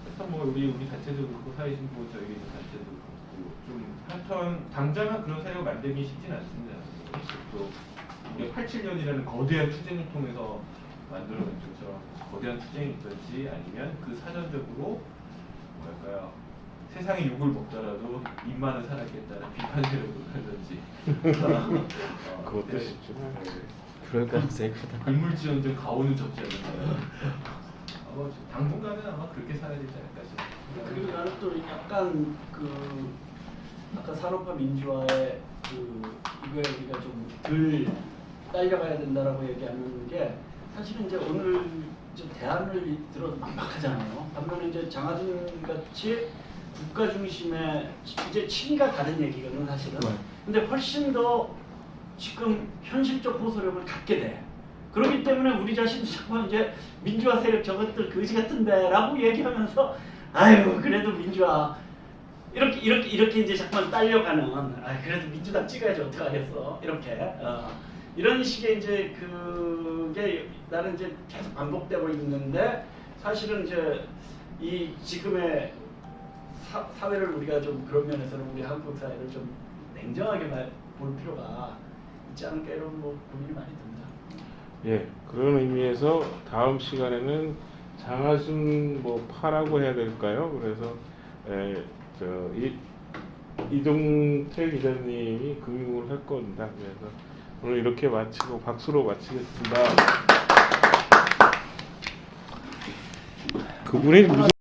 일단 뭐 우리 단체도 그렇고 사회신고 저희 단체도 그렇고 좀 한편 당장은 그런 세력을 만들기 쉽진 않습니다. 또 우리가 87년이라는 거대한 투쟁을 통해서 만들어낸 것처럼 거대한 투쟁이 있든지, 아니면 그 사전적으로 뭐랄까요, 세상의 욕을 먹더라도 입만은 살았겠다는 비판 세력을 하든지. 그것도 쉽지만 그럴 가능성이 크다. 인물지원적 가오는 적지 않을까요? 당분간은 아마 그렇게 살아야 되지 않을까 싶습니다. 그리고 나는 또 약간 그 아까 산업화 민주화의 이거에 우리가 좀 덜 딸려가야 된다라고 얘기하는 게, 사실은 이제 오늘 좀 대안을 들어도 막막하잖아요. 반면에 이제 장하준 같이 국가 중심의 이제 취미가 다른 얘기거든 사실은. 근데 훨씬 더 지금 현실적 호소력을 갖게 돼. 그렇기 때문에 우리 자신도 자꾸 이제 민주화 세력 저것들 거지 같은데라고 얘기하면서 아유 그래도 민주화 이렇게 이제 자꾸만 딸려가는, 그래도 민주당 찍어야지 어떡하겠어 이렇게 이런 식의 이제 그게 나는 이제 계속 반복되고 있는데, 사실은 이제 이 지금의 사회를 우리가 좀 그런 면에서는 우리 한국 사회를 좀 냉정하게 볼 필요가 있지 않을까, 이런 뭐 고민이 많이 듭니다. 예, 그런 의미에서 다음 시간에는 장하준 파라고 해야 될까요? 그래서 이동태 기자님이 금융을 할 겁니다. 그래서 오늘 이렇게 마치고 박수로 마치겠습니다. 그분이 무슨